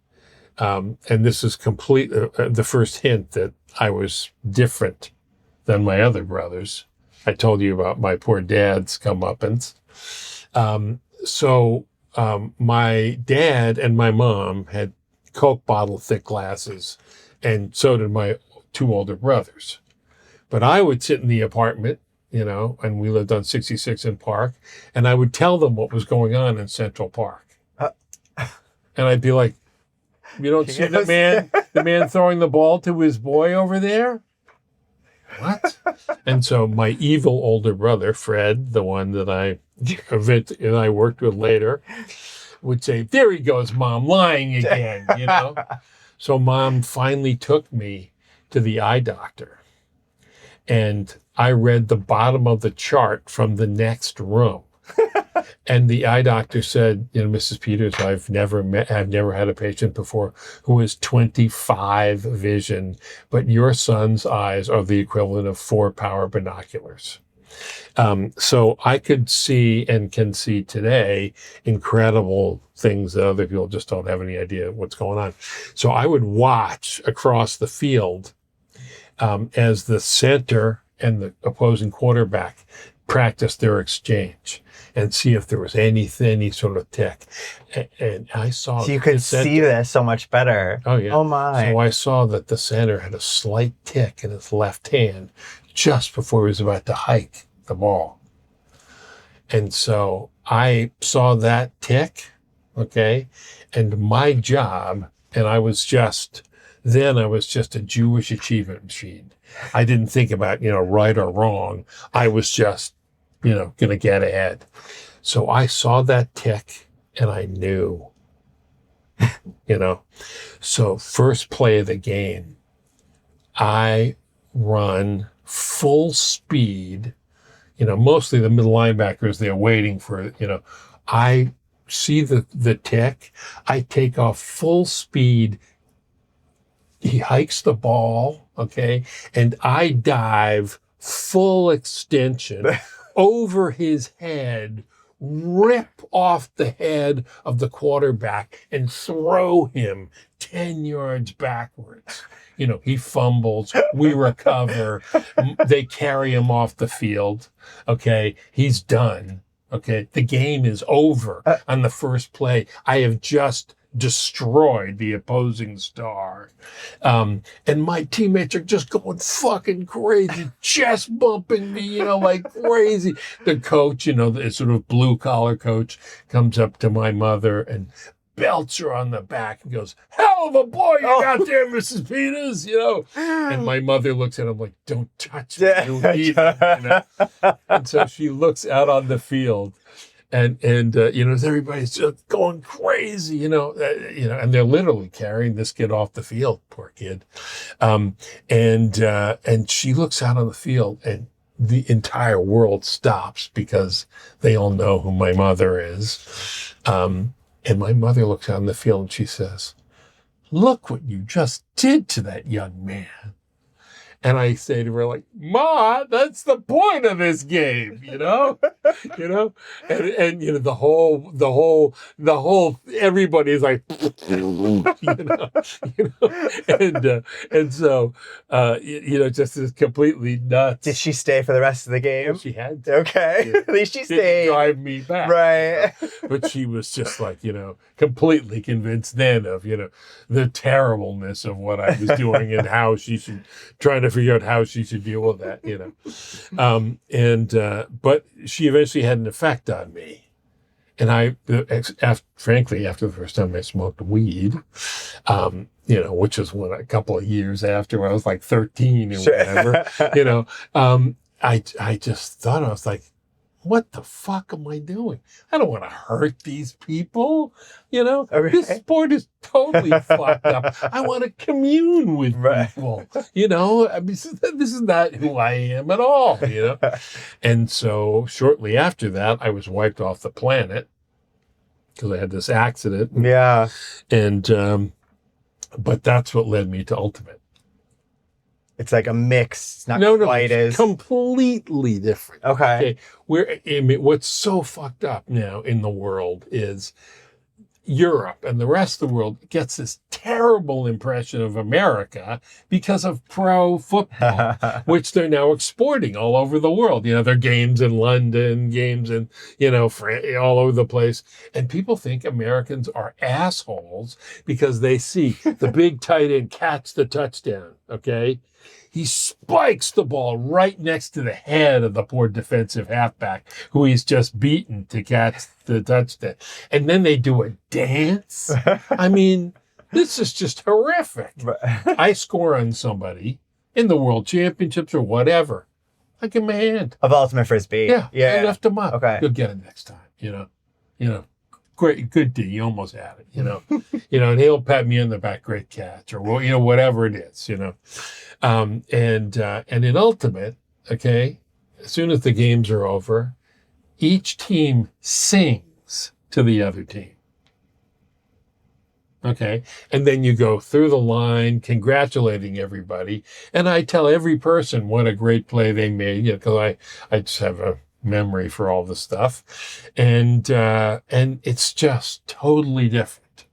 and this is complete, the first hint that I was different than my other brothers. I told you about my poor dad's comeuppance. My dad and my mom had Coke bottle thick glasses, and so did my two older brothers. But I would sit in the apartment, and we lived on 66 in Park, and I would tell them what was going on in Central Park. And I'd be like, you don't see the man throwing the ball to his boy over there? What? And so my evil older brother, Fred, the one that I worked with later, would say, there he goes, Mom, lying again, So Mom finally took me to the eye doctor. And I read the bottom of the chart from the next room. And the eye doctor said, Mrs. Peters, I've never had a patient before who has 25 vision, but your son's eyes are the equivalent of 4 power binoculars. So I could see and can see today incredible things that other people just don't have any idea what's going on. So I would watch across the field as the center and the opposing quarterback practice their exchange and see if there was any sort of tick. And I saw... So you could see this so much better. Oh, yeah. Oh, my. So I saw that the center had a slight tick in his left hand just before he was about to hike the ball. And so I saw that tick, okay? And my job, and I was just a Jewish achievement machine. I didn't think about, right or wrong. I was just, going to get ahead. So I saw that tick and I knew, So first play of the game, I run full speed, mostly the middle linebackers, they're waiting for it, I see the tick, I take off full speed. He hikes the ball, okay, and I dive full extension over his head, rip off the head of the quarterback and throw him 10 yards backwards. He fumbles, we recover, they carry him off the field, okay, he's done, okay, the game is over on the first play. I have just destroyed the opposing star. And my teammates are just going fucking crazy, chest bumping me, like crazy. The coach, the sort of blue collar coach comes up to my mother and belts her on the back and goes, hell of a boy you got there, Mrs. Peters, And my mother looks at him like, don't touch me, you need it, And so she looks out on the field. And everybody's just going crazy, and they're literally carrying this kid off the field, poor kid. And she looks out on the field and the entire world stops because they all know who my mother is. And my mother looks out on the field and she says, look what you just did to that young man. And I say to her, like, Ma, that's the point of this game, and the whole, everybody's like, and so, just is completely nuts. Did she stay for the rest of the game? Well, she had to. Okay. At least she stayed. Didn't drive me back. Right. But she was just like, completely convinced then of, the terribleness of what I was doing and how she should, trying to figure out how she should deal with that, but she eventually had an effect on me. And frankly, after the first time I smoked weed, which was a couple of years after I was like 13 or whatever, I just thought, I was like, what the fuck am I doing? I don't want to hurt these people. You know, Okay. this sport is totally fucked up. I want to commune with people. You know, I mean, this is not who I am at all. You know, and so shortly after that, I was wiped off the planet because I had this accident. Yeah. And but that's what led me to Ultimate. It's like a mix. It's not No, quite it's as completely different. okay. What's so fucked up now in the world is Europe and the rest of the world gets this terrible impression of America because of pro football, which they're now exporting all over the world. You know, there are games in London, games in, you know, all over the place. And people think Americans are assholes because they see the big tight end catch the touchdown, okay? He spikes the ball right next to the head of the poor defensive halfback who he's just beaten to catch the touchdown. And then they do a dance. I mean, this is just horrific. I score on somebody in the World Championships or whatever. I give him a hand. Of Ultimate Frisbee. I left him up. Okay. You'll get it next time, you know. Great, good D. You almost had it, you know. And he'll pat me on the back, great catch, or whatever it is, you know. And in Ultimate, okay, as soon as the games are over, each team sings to the other team. Okay, and then you go through the line, congratulating everybody, and I tell every person what a great play they made, you know, because I just have a memory for all the stuff, and it's just totally different.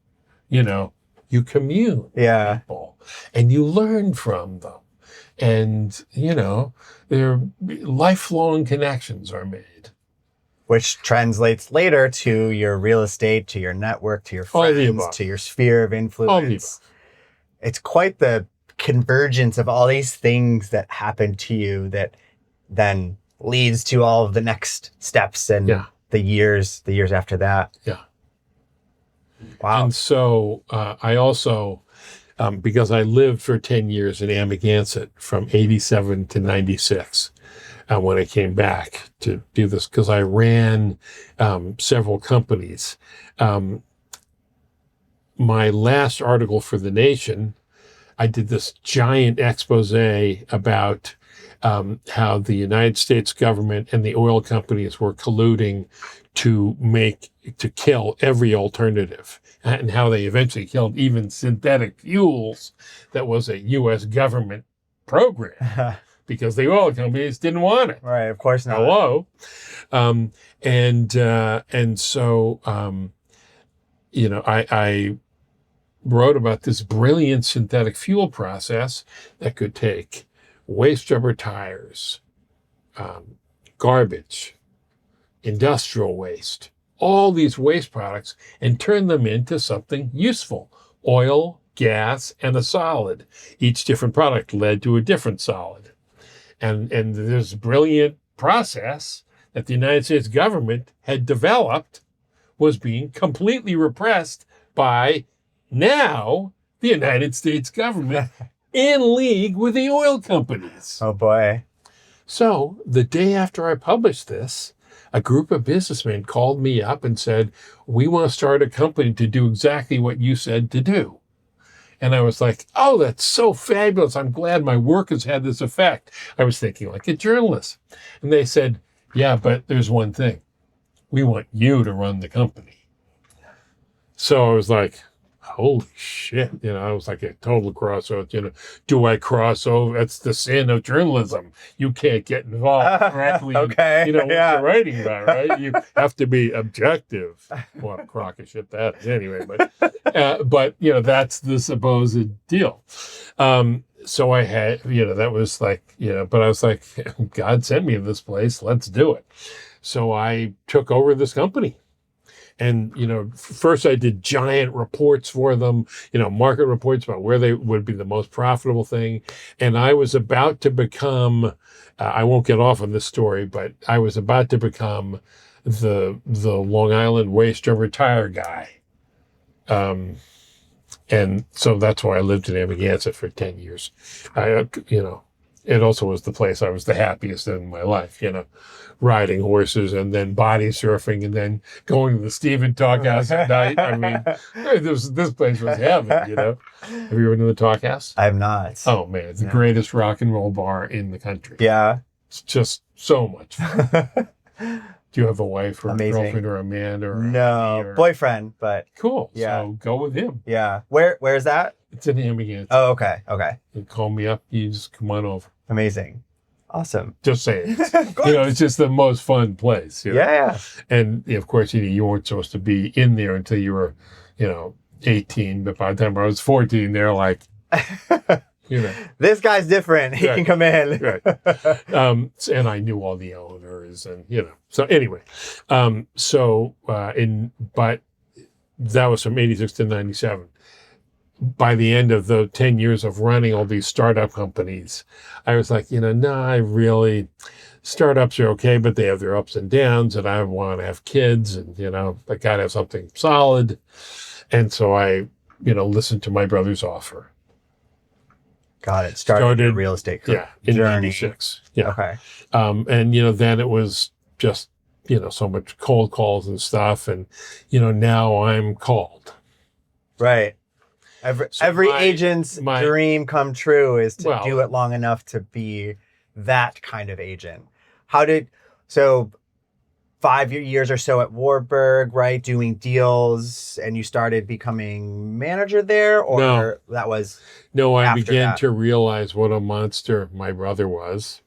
You know, you commune with people and you learn from them, and you know, their lifelong connections are made, which translates later to your real estate, to your network, to your friends, to your sphere of influence. It's quite the convergence of all these things that happen to you that then leads to all of the next steps and the years after that. Yeah. Wow. And so I also, because I lived for 10 years in Amagansett from 87 to 96, when I came back to do this, because I ran several companies. My last article for The Nation, I did this giant expose about how the United States government and the oil companies were colluding to kill every alternative, and how they eventually killed even synthetic fuels that was a U.S. government program because the oil companies didn't want it. Right, of course not. Hello. And so, you know, I wrote about this brilliant synthetic fuel process that could take waste rubber tires, garbage, industrial waste, all these waste products, and turn them into something useful. Oil, gas, and a solid. Each different product led to a different solid. And this brilliant process that the United States government had developed was being completely repressed by now the United States government in league with the oil companies. Oh boy. So the day after I published this, a group of businessmen called me up and said, we want to start a company to do exactly what you said to do. And I was like, oh, that's so fabulous. I'm glad my work has had this effect. I was thinking like a journalist. And they said, yeah, but there's one thing. We want you to run the company. So I was like, holy shit. You know, I was like a total crossroads. You know, do I cross over? That's the sin of journalism. You can't get involved directly in, you know, what you're writing about, right? You have to be objective. What a crock of shit that is anyway. But you know, that's the supposed deal. So I had, you know, that was like, you know, but I was like, God sent me to this place. Let's do it. So I took over this company. And, you know, first I did giant reports for them, you know, market reports about where they would be the most profitable thing. And I was about to become, I won't get off on this story, but I was about to become the Long Island waste rubber tire guy. And so that's why I lived in Amagansett for 10 years. You know, it also was the place I was the happiest in my life, riding horses and then body surfing and then going to the Stephen Talk House at night. I mean, this place was heaven, Have you ever been to the Talk House? I have not. Oh, man, it's the greatest rock and roll bar in the country. Yeah. It's just so much fun. Do you have a wife or Amazing. a girlfriend or a man or no boyfriend? But cool. Yeah. So go with him. Yeah. Where's that? It's in Amagansett. Oh, okay. Okay. You call me up. You just come on over. Amazing. Awesome. Just saying. It's just the most fun place. Yeah. And of course, you weren't supposed to be in there until you were, 18. But by the time I was 14, they're like, this guy's different. He can come in. Right. And I knew all the owners, and So anyway, but that was from 86 to 97. By the end of the 10 years of running all these startup companies, I was like, startups are okay, but they have their ups and downs, and I want to have kids, and, I got to have something solid. And so I, listened to my brother's offer. Got it. Started your real estate career. Yeah, in journey. 96. Yeah. Okay. And, then it was just, so much cold calls and stuff. And, now I'm called. Right. Every agent's dream come true is to do it long enough to be that kind of agent. So 5 years or so at Warburg, right? Doing deals, and you started becoming manager there, or that was I began to realize what a monster my brother was.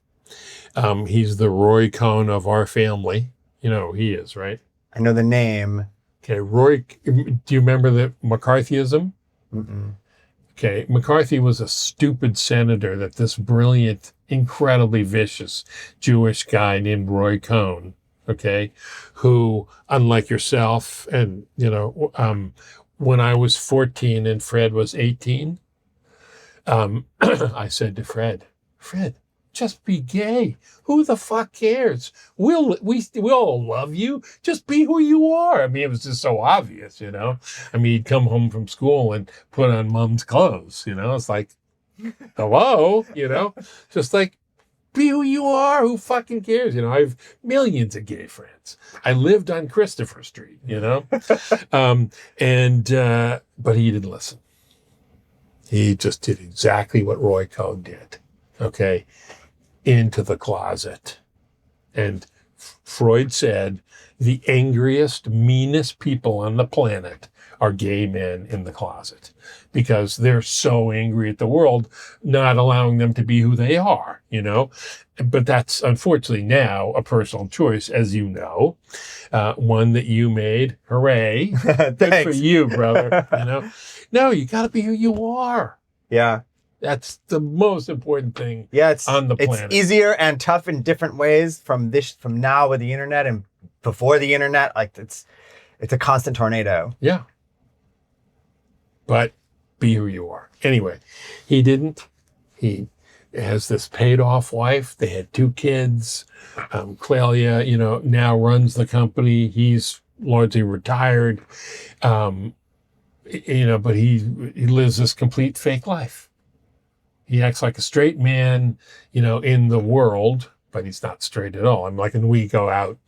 He's the Roy Cohn of our family. Who he is, right? I know the name. Okay, Roy. Do you remember the McCarthyism? Mm-mm. Okay, McCarthy was a stupid senator that this brilliant, incredibly vicious Jewish guy named Roy Cohn, who, unlike yourself, and, when I was 14 and Fred was 18, I said to Fred, just be gay. Who the fuck cares? We all love you. Just be who you are. I mean, it was just so obvious, I mean, he'd come home from school and put on mom's clothes, It's like, hello, just like, be who you are. Who fucking cares? I have millions of gay friends. I lived on Christopher Street, but he didn't listen. He just did exactly what Roy Cohn did. Into the closet. And Freud said the angriest, meanest people on the planet are gay men in the closet, because they're so angry at the world, not allowing them to be who they are, But that's unfortunately now a personal choice, as you know, one that you made. Hooray. Good for you, brother. No, you got to be who you are. Yeah. That's the most important thing on the planet. It's easier and tough in different ways from now with the internet and before the internet. Like it's a constant tornado. Yeah. But be who you are. Anyway, he didn't. He has this paid off wife. They had 2 kids. Clelia, now runs the company. He's largely retired. But he lives this complete fake life. He acts like a straight man, in the world, but he's not straight at all. I'm like, when we go out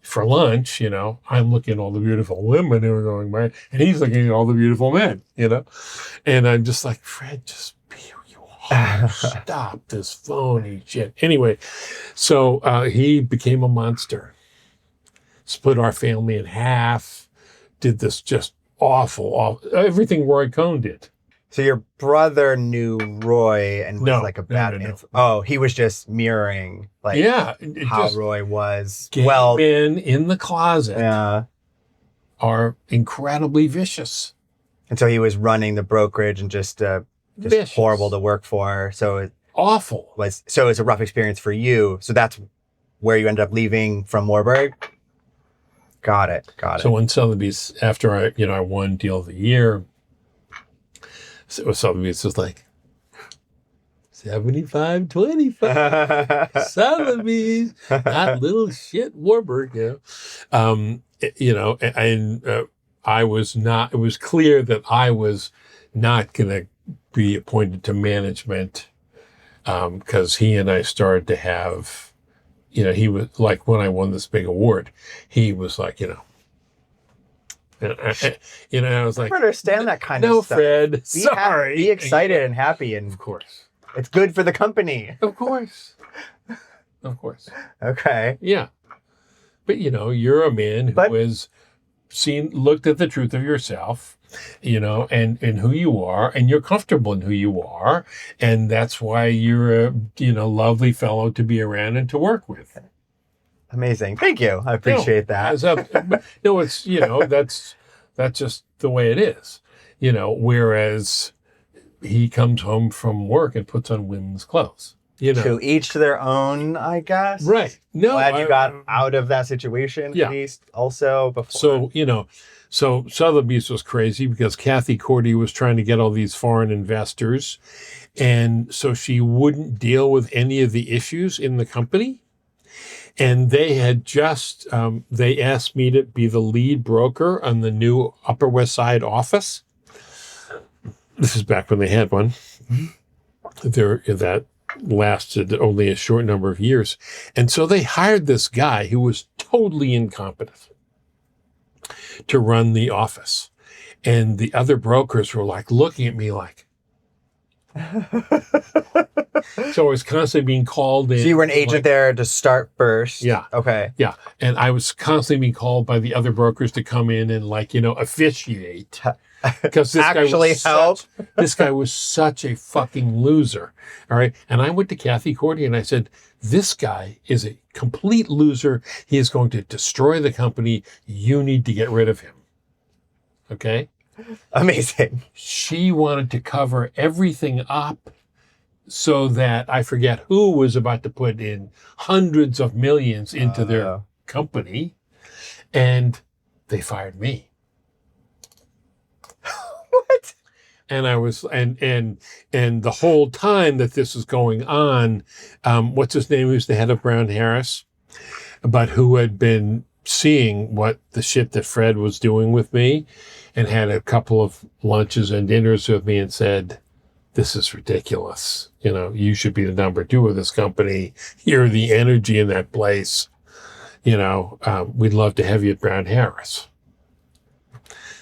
for lunch, I'm looking at all the beautiful women who are going by, and he's looking at all the beautiful men, and I'm just like, Fred, just be who you are. Stop this phony shit. Anyway, so he became a monster, split our family in half, did this just awful, everything Roy Cohn did. So your brother knew Roy and was like a bad influence. Oh, he was just mirroring how Roy was. Gay men in the closet are incredibly vicious. And so he was running the brokerage and just horrible to work for. So awful. It's a rough experience for you. So that's where you ended up leaving from Warburg. Got it. So when Sotheby's, after I won Deal of the Year, so Sotheby's was like 75-25. Sotheby's, not little shit Warburg. I was not. It was clear that I was not going to be appointed to management because he and I started to have, he was like, when I won this big award, he was like, and I was like, I understand that kind no, of stuff. Fred, sorry. Be excited and happy, and Of course. it's good for the company. Of course. Of course. Okay. Yeah. But, you're a man who has looked at the truth of yourself, and who you are, and you're comfortable in who you are. And that's why you're a, lovely fellow to be around and to work with. Amazing. Thank you. I appreciate that. It's that's just the way it is, whereas he comes home from work and puts on women's clothes. To each to their own, I guess. Right. No, glad you got out of that situation, at least, also before. So Sotheby's was crazy because Kathy Cordy was trying to get all these foreign investors. And so she wouldn't deal with any of the issues in the company. And they had they asked me to be the lead broker on the new Upper West Side office. This is back when they had one. That lasted only a short number of years. And so they hired this guy who was totally incompetent to run the office. And the other brokers were like looking at me like, so I was constantly being called in. So you were an agent there to start first. Yeah. Okay. Yeah. And I was constantly being called by the other brokers to come in and officiate. Because this this guy was such a fucking loser. All right. And I went to Kathy Cordy and I said, this guy is a complete loser. He is going to destroy the company. You need to get rid of him. Okay. Amazing. She wanted to cover everything up so that I forget who was about to put in hundreds of millions into their company. And they fired me. What? And I was, and the whole time that this was going on, what's his name? Who's the head of Brown Harris, but who had been seeing what the shit that Fred was doing with me and had a couple of lunches and dinners with me and said, this is ridiculous. You should be the number 2 of this company. You're the energy in that place. We'd love to have you at Brown Harris.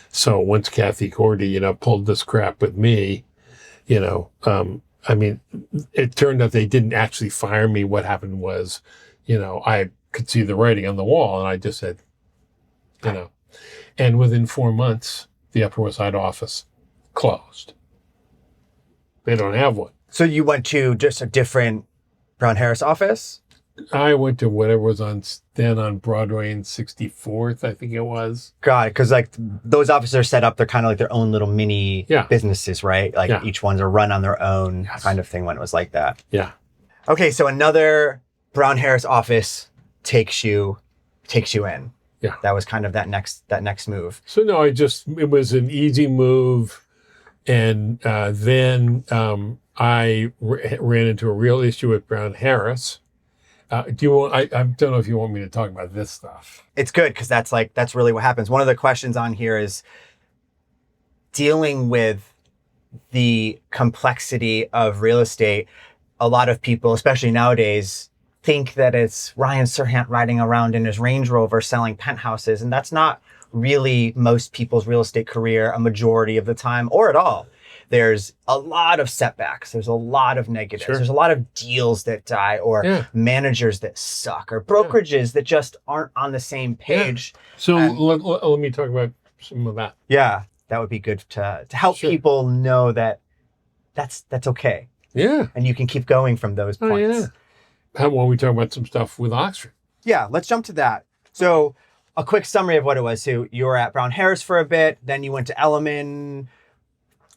So once Kathy Cordy, pulled this crap with me, it turned out they didn't actually fire me. What happened was, I could see the writing on the wall and I just said, and within 4 months, the Upper West Side office closed. They don't have one. So you went to just a different Brown Harris office? I went to whatever was on Broadway and 64th, I think it was. God, because those offices are set up, they're kind of like their own little mini businesses, right? Each one's a run on their own kind of thing when it was like that. Yeah. Okay, so another Brown Harris office takes you in. Yeah. That was kind of that next move. So no, it was an easy move. And then I ran into a real issue with Brown Harris. I don't know if you want me to talk about this stuff. It's good because that's really what happens. One of the questions on here is dealing with the complexity of real estate. A lot of people, especially nowadays, think that it's Ryan Serhant riding around in his Range Rover selling penthouses. And that's not really most people's real estate career a majority of the time or at all. There's a lot of setbacks. There's a lot of negatives. Sure. There's a lot of deals that die or managers that suck or brokerages that just aren't on the same page. Yeah. So let me talk about some of that. Yeah, that would be good to help people know that that's okay. Yeah. And you can keep going from those points. Yeah. How about we talk about some stuff with Oxford? Yeah, let's jump to that. So a quick summary of what it was. So you were at Brown Harris for a bit, then you went to Elliman,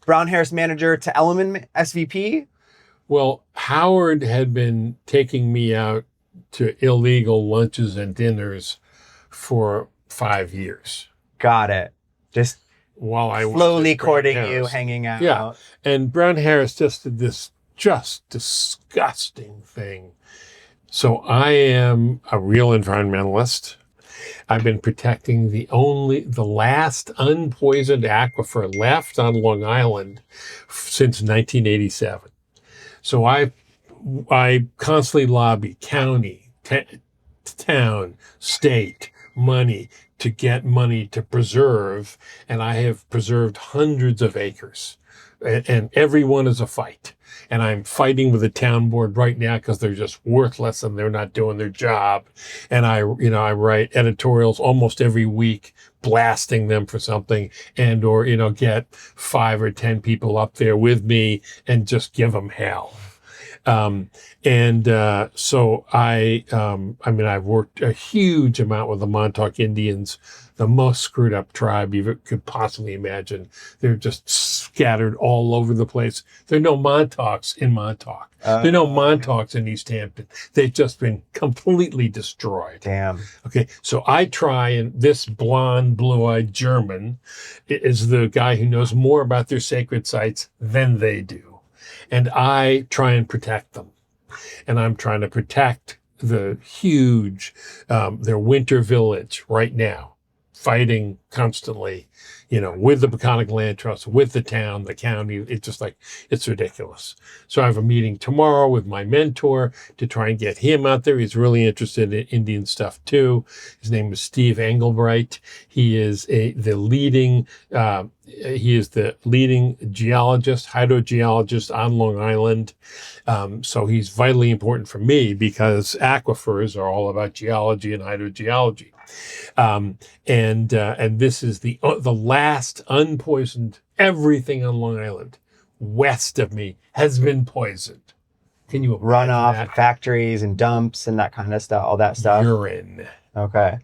Brown Harris manager to Elliman SVP? Well, Howard had been taking me out to illegal lunches and dinners for 5 years. Got it. Just while I was slowly courting you, hanging out. Yeah. And Brown Harris just did this just disgusting thing. So I am a real environmentalist. I've been protecting the last unpoisoned aquifer left on Long Island since 1987. So I I constantly lobby county, town, state, money to get money to preserve. And I have preserved hundreds of acres, and every one is a fight. And I'm fighting with the town board right now because they're just worthless and they're not doing their job. And I write editorials almost every week blasting them for something, and or, get 5 or 10 people up there with me and just give them hell. So I've worked a huge amount with the Montauk Indians, the most screwed up tribe you could possibly imagine. They're just scattered all over the place. There are no Montauks in Montauk. There are no Montauks in East Hampton. They've just been completely destroyed. Damn. Okay, so I try, and this blonde, blue-eyed German is the guy who knows more about their sacred sites than they do. And I try and protect them. And I'm trying to protect the huge, their winter village right now, fighting constantly, with the Peconic Land Trust, with the town, the county. It's just it's ridiculous. So I have a meeting tomorrow with my mentor to try and get him out there. He's really interested in Indian stuff too. His name is Steve Engelbright. He is the leading geologist, hydrogeologist on Long Island. So he's vitally important for me because aquifers are all about geology and hydrogeology. And this is the last unpoisoned. Everything on Long Island west of me has been poisoned. Can you imagine Runoff, that? factories and dumps and that kind of stuff, all that stuff? Urine. Okay.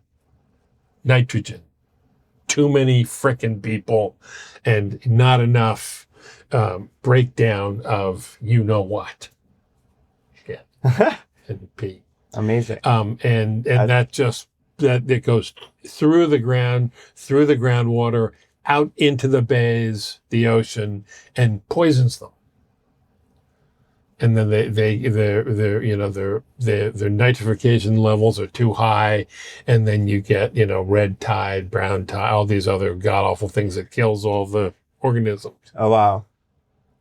Nitrogen. Too many frickin' people and not enough breakdown of what. Shit. And pee. Amazing. And that goes through the groundwater, out into the bays, the ocean, and poisons them. And then their nitrification levels are too high, and then you get red tide, brown tide, all these other god awful things that kills all the organisms. Oh wow.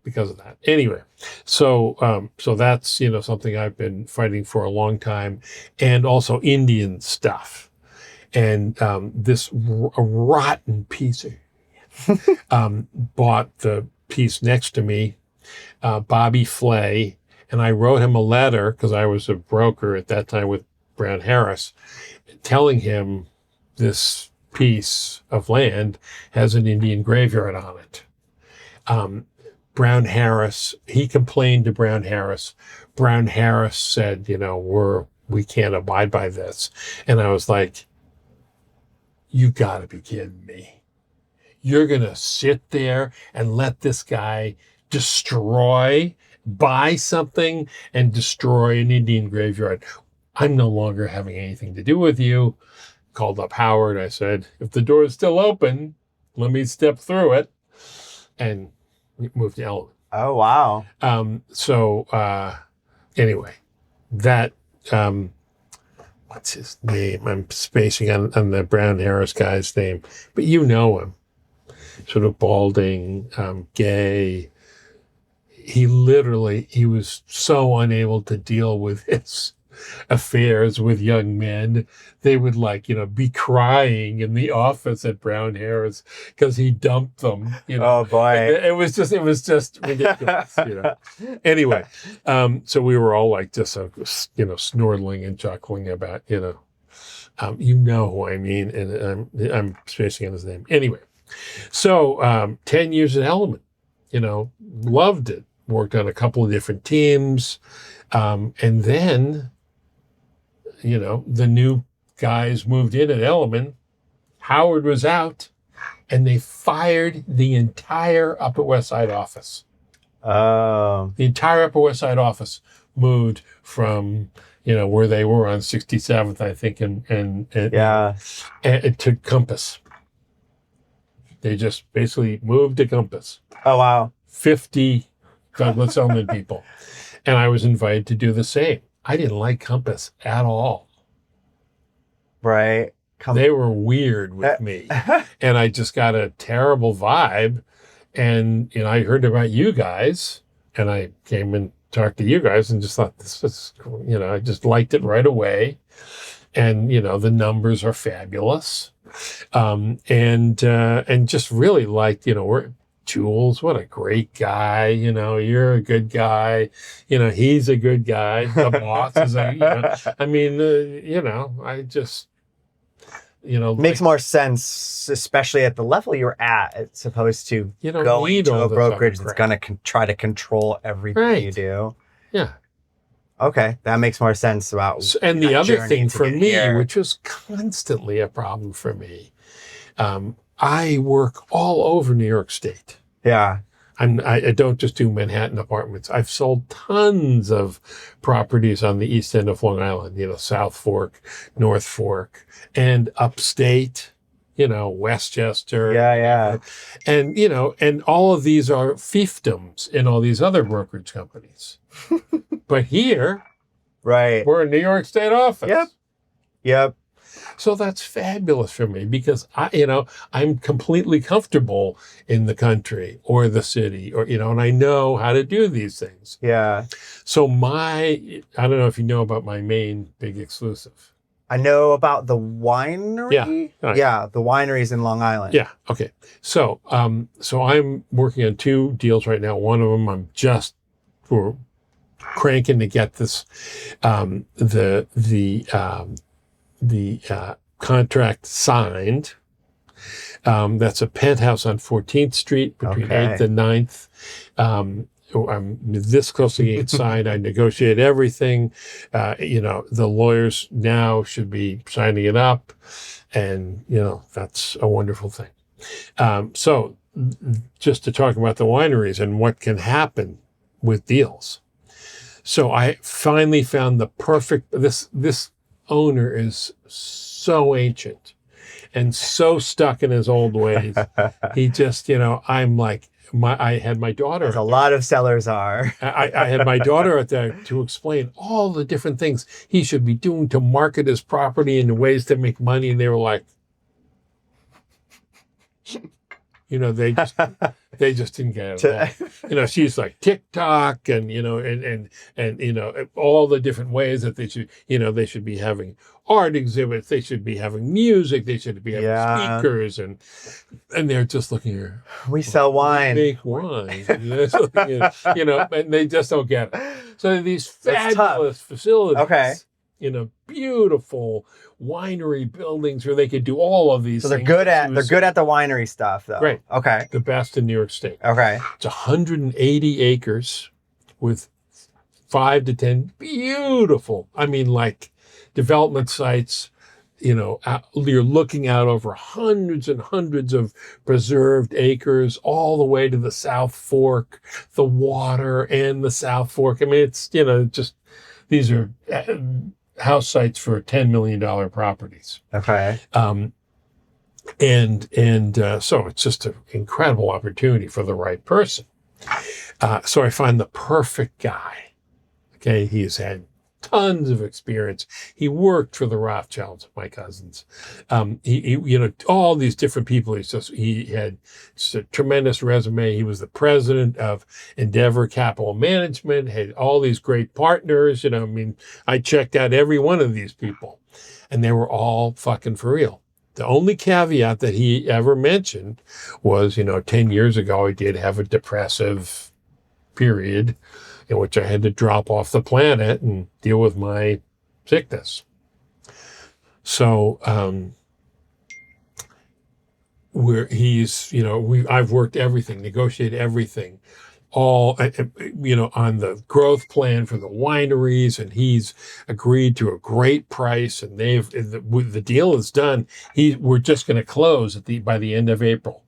Because of that. Anyway, so that's something I've been fighting for a long time, and also Indian stuff. And this rotten piece bought the piece next to me, Bobby Flay, and I wrote him a letter because I was a broker at that time with Brown Harris, telling him this piece of land has an Indian graveyard on it. Brown Harris, he complained to Brown Harris. Brown Harris said, we can't abide by this. And I was like, you gotta be kidding me. You're gonna sit there and let this guy buy something and destroy an Indian graveyard. I'm no longer having anything to do with you. Called up Howard. I said, if the door is still open, let me step through it. And we moved to Elliman. Oh, wow. Anyway, that, what's his name? I'm spacing on the Brown Harris guy's name, but you know him. Sort of balding, gay. He was so unable to deal with his affairs with young men. They would be crying in the office at Brown Harris because he dumped them. Oh boy. It was just ridiculous. Anyway, so we were all snorkeling and chuckling about who I mean, and I'm spacing on his name. Anyway, so 10 years at Elliman, loved it. Worked on a couple of different teams, and then the new guys moved in at Elliman. Howard was out, and they fired the entire Upper West Side office. Oh. The entire Upper West Side office moved from, where they were on 67th, I think, and to Compass. They just basically moved to Compass. Oh, wow. 50 Douglas Elliman people. And I was invited to do the same. I didn't like Compass at all. Right. They were weird with me. And I just got a terrible vibe. And I heard about you guys, and I came and talked to you guys and just thought this was, I just liked it right away. And, the numbers are fabulous. And just really liked, Jules, what a great guy. You're a good guy. He's a good guy. The boss is I just, makes more sense, especially at the level you're at, as opposed to going to a brokerage that's going to try to control everything you do. Yeah. Okay, that makes more sense about. And the other thing for me, which was constantly a problem for me, I work all over New York State. Yeah. I don't just do Manhattan apartments. I've sold tons of properties on the east end of Long Island, South Fork, North Fork, and upstate, Westchester. Yeah. And, and all of these are fiefdoms in all these other brokerage companies. But here, right, we're a New York State office. Yep. So that's fabulous for me because I'm completely comfortable in the country or the city and I know how to do these things. Yeah. So I don't know if you know about my main big exclusive. I know about the winery. Yeah. Right. Yeah. The wineries in Long Island. Yeah. Okay. So, so I'm working on 2 deals right now. One of them we're cranking to get this, the contract signed. That's a penthouse on 14th Street between 8th and 9th. I'm this close to getting signed. I negotiated everything. The lawyers now should be signing it up. And, that's a wonderful thing. So just to talk about the wineries and what can happen with deals. So I finally found the perfect, this owner is so ancient and so stuck in his old ways. He just, I'm like, I had my daughter. As a lot of sellers are. I had my daughter out there to explain all the different things he should be doing to market his property and ways to make money. And they were like, they just didn't get it at all. She's like TikTok and, and all the different ways that they should be having art exhibits. They should be having music. They should be having speakers and they're just looking here. We sell wine. Make wine. And they just don't get it. So these fabulous facilities. Okay. Beautiful winery buildings where they could do all of these. So things. They're good at the winery stuff, though. Right. Okay. The best in New York State. Okay. It's 180 acres with 5 to 10 beautiful, development sites. You're looking out over hundreds and hundreds of preserved acres all the way to the South Fork, the water and the South Fork. It's, just these are house sites for $10 million properties. Okay. So it's just an incredible opportunity for the right person. So I find the perfect guy. Okay. He has had tons of experience. He worked for the Rothschilds, my cousins. He all these different people. He had just a tremendous resume. He was the president of Endeavor Capital Management, had all these great partners. I checked out every one of these people and they were all fucking for real. The only caveat that he ever mentioned was, 10 years ago, I did have a depressive period in which I had to drop off the planet and deal with my sickness. So, I've worked everything, negotiated everything, all, on the growth plan for the wineries, and he's agreed to a great price, and the deal is done. We're just going to close by the end of April.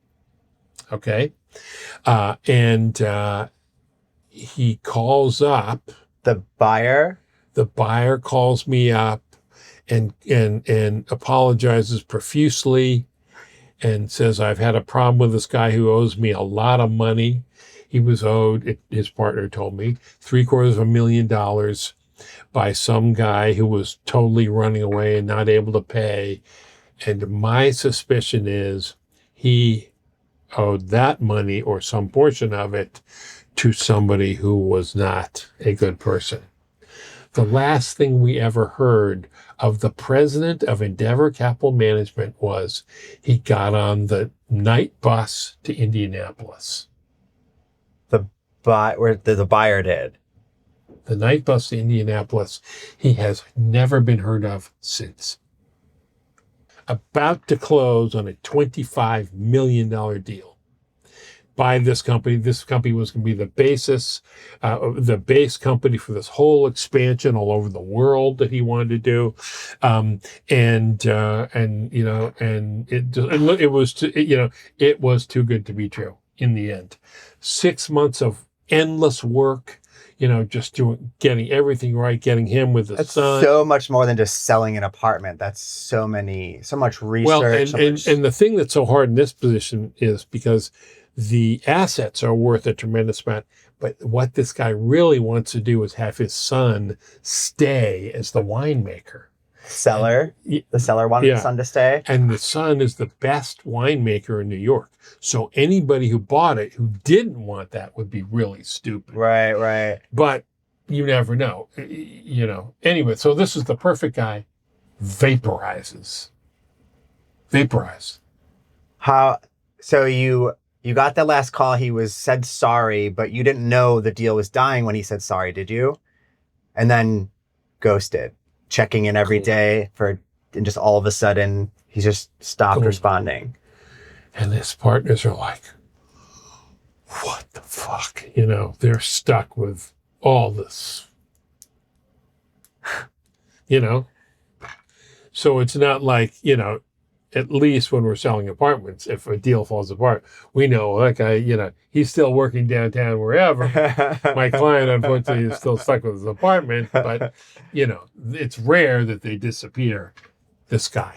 Okay. He calls up. The buyer? The buyer calls me up and apologizes profusely and says, I've had a problem with this guy who owes me a lot of money. He was owed, his partner told me, $750,000 by some guy who was totally running away and not able to pay. And my suspicion is he owed that money or some portion of it to somebody who was not a good person. The last thing we ever heard of the president of Endeavor Capital Management was he got on the night bus to Indianapolis. Where the buyer did. The night bus to Indianapolis. He has never been heard of since. About to close on a $25 million deal by this company. This company was going to be the base company for this whole expansion all over the world that he wanted to do, it was too good to be true in the end. 6 months of endless work, just getting everything right, getting him with the son. So much more than just selling an apartment. That's so much research. And the thing that's so hard in this position is because the assets are worth a tremendous amount, but what this guy really wants to do is have his son stay as the winemaker. The seller wanted the son to stay. And the son is the best winemaker in New York. So anybody who bought it who didn't want that would be really stupid. Right. But you never know, Anyway, so this is the perfect guy. Vaporized. How? So you got that last call. He said sorry, but you didn't know the deal was dying when he said sorry, did you? And then ghosted, checking in every day and just all of a sudden he just stopped responding. And his partners are like, what the fuck? They're stuck with all this, So it's not like, at least when we're selling apartments, if a deal falls apart, we know that guy, he's still working downtown wherever. My client, unfortunately, is still stuck with his apartment, but, it's rare that they disappear. This guy,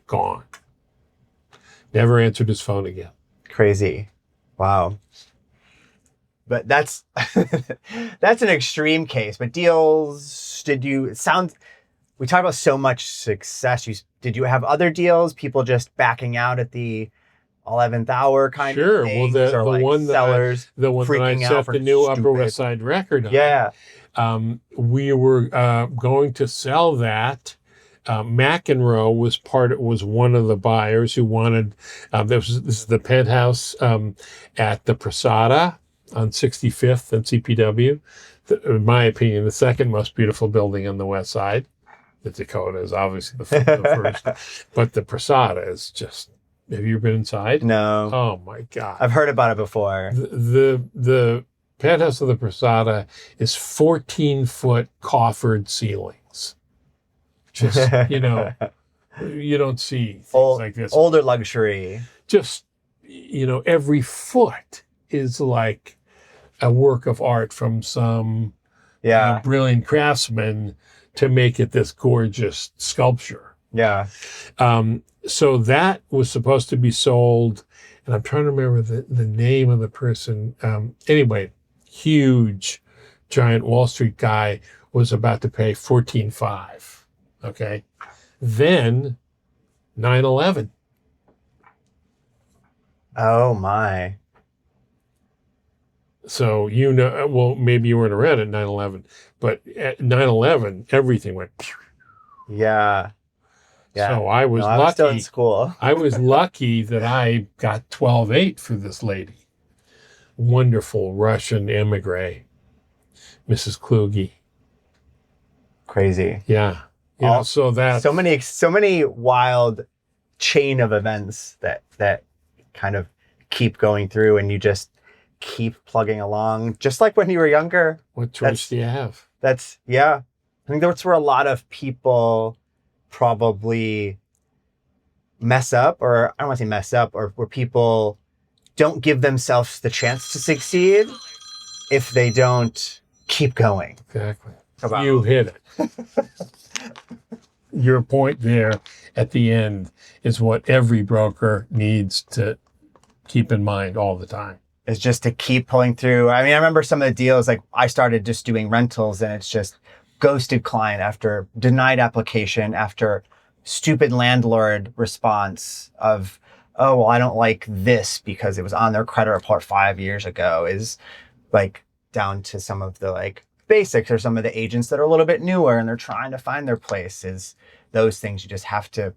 gone. Never answered his phone again. Crazy. Wow. But that's an extreme case. But deals, we talked about so much success. Did you have other deals? People just backing out at the 11th hour kind of things? Sure. Well, the one that I set the new Upper West Side record on. Yeah. We were going to sell that. McEnroe was one of the buyers who wanted. This is the penthouse at the Prasada on 65th and CPW. In my opinion, the second most beautiful building on the West Side. The Dakota is obviously the first, but the Prasada is just. Have you been inside? No. Oh my God! I've heard about it before. The penthouse of the Prasada is 14-foot coffered ceilings. Just, you don't see things like this. Older luxury. Just, every foot is like a work of art from some brilliant craftsman to make it this gorgeous sculpture. Yeah. So that was supposed to be sold, and I'm trying to remember the name of the person. Anyway, huge, giant Wall Street guy was about to pay $14.5. Okay. Then 9/11. Oh my. So, well, maybe you weren't around at 9/11, but at 9/11, everything went. Yeah. So I was lucky. I was still in school. I was lucky that I got 12.8 for this lady. Wonderful Russian emigre, Mrs. Kluge. Crazy. Yeah. So many wild chain of events that kind of keep going through, and you just keep plugging along, just like when you were younger. What choice do you have? I think that's where a lot of people probably mess up, or I don't want to say mess up, or where people don't give themselves the chance to succeed if they don't keep going. Exactly. You hit it. Your point there at the end is what every broker needs to keep in mind all the time. Is just to keep pulling through. I mean, I remember some of the deals, like I started just doing rentals, and it's just ghosted client after denied application after stupid landlord response of, oh, well, I don't like this because it was on their credit report 5 years ago. like down to some of the like basics, or some of the agents that are a little bit newer and they're trying to find their place. Is those things you just have to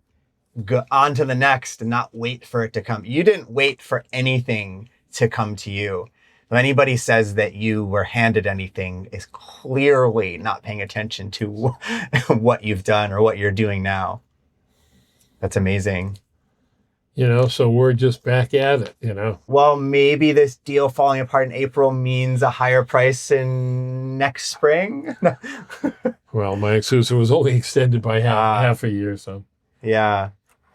go on to the next and not wait for it to come. You didn't wait for anything to come to you. If anybody says that you were handed anything, is clearly not paying attention to what you've done or what you're doing now. That's amazing. So we're just back at it. Well, maybe this deal falling apart in April means a higher price in next spring. Well, my exclusive was only extended by half a year, so. Yeah.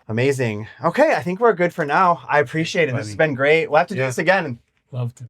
Amazing. Okay, I think we're good for now. I appreciate it. This has been great. We'll have to do this again. Love to.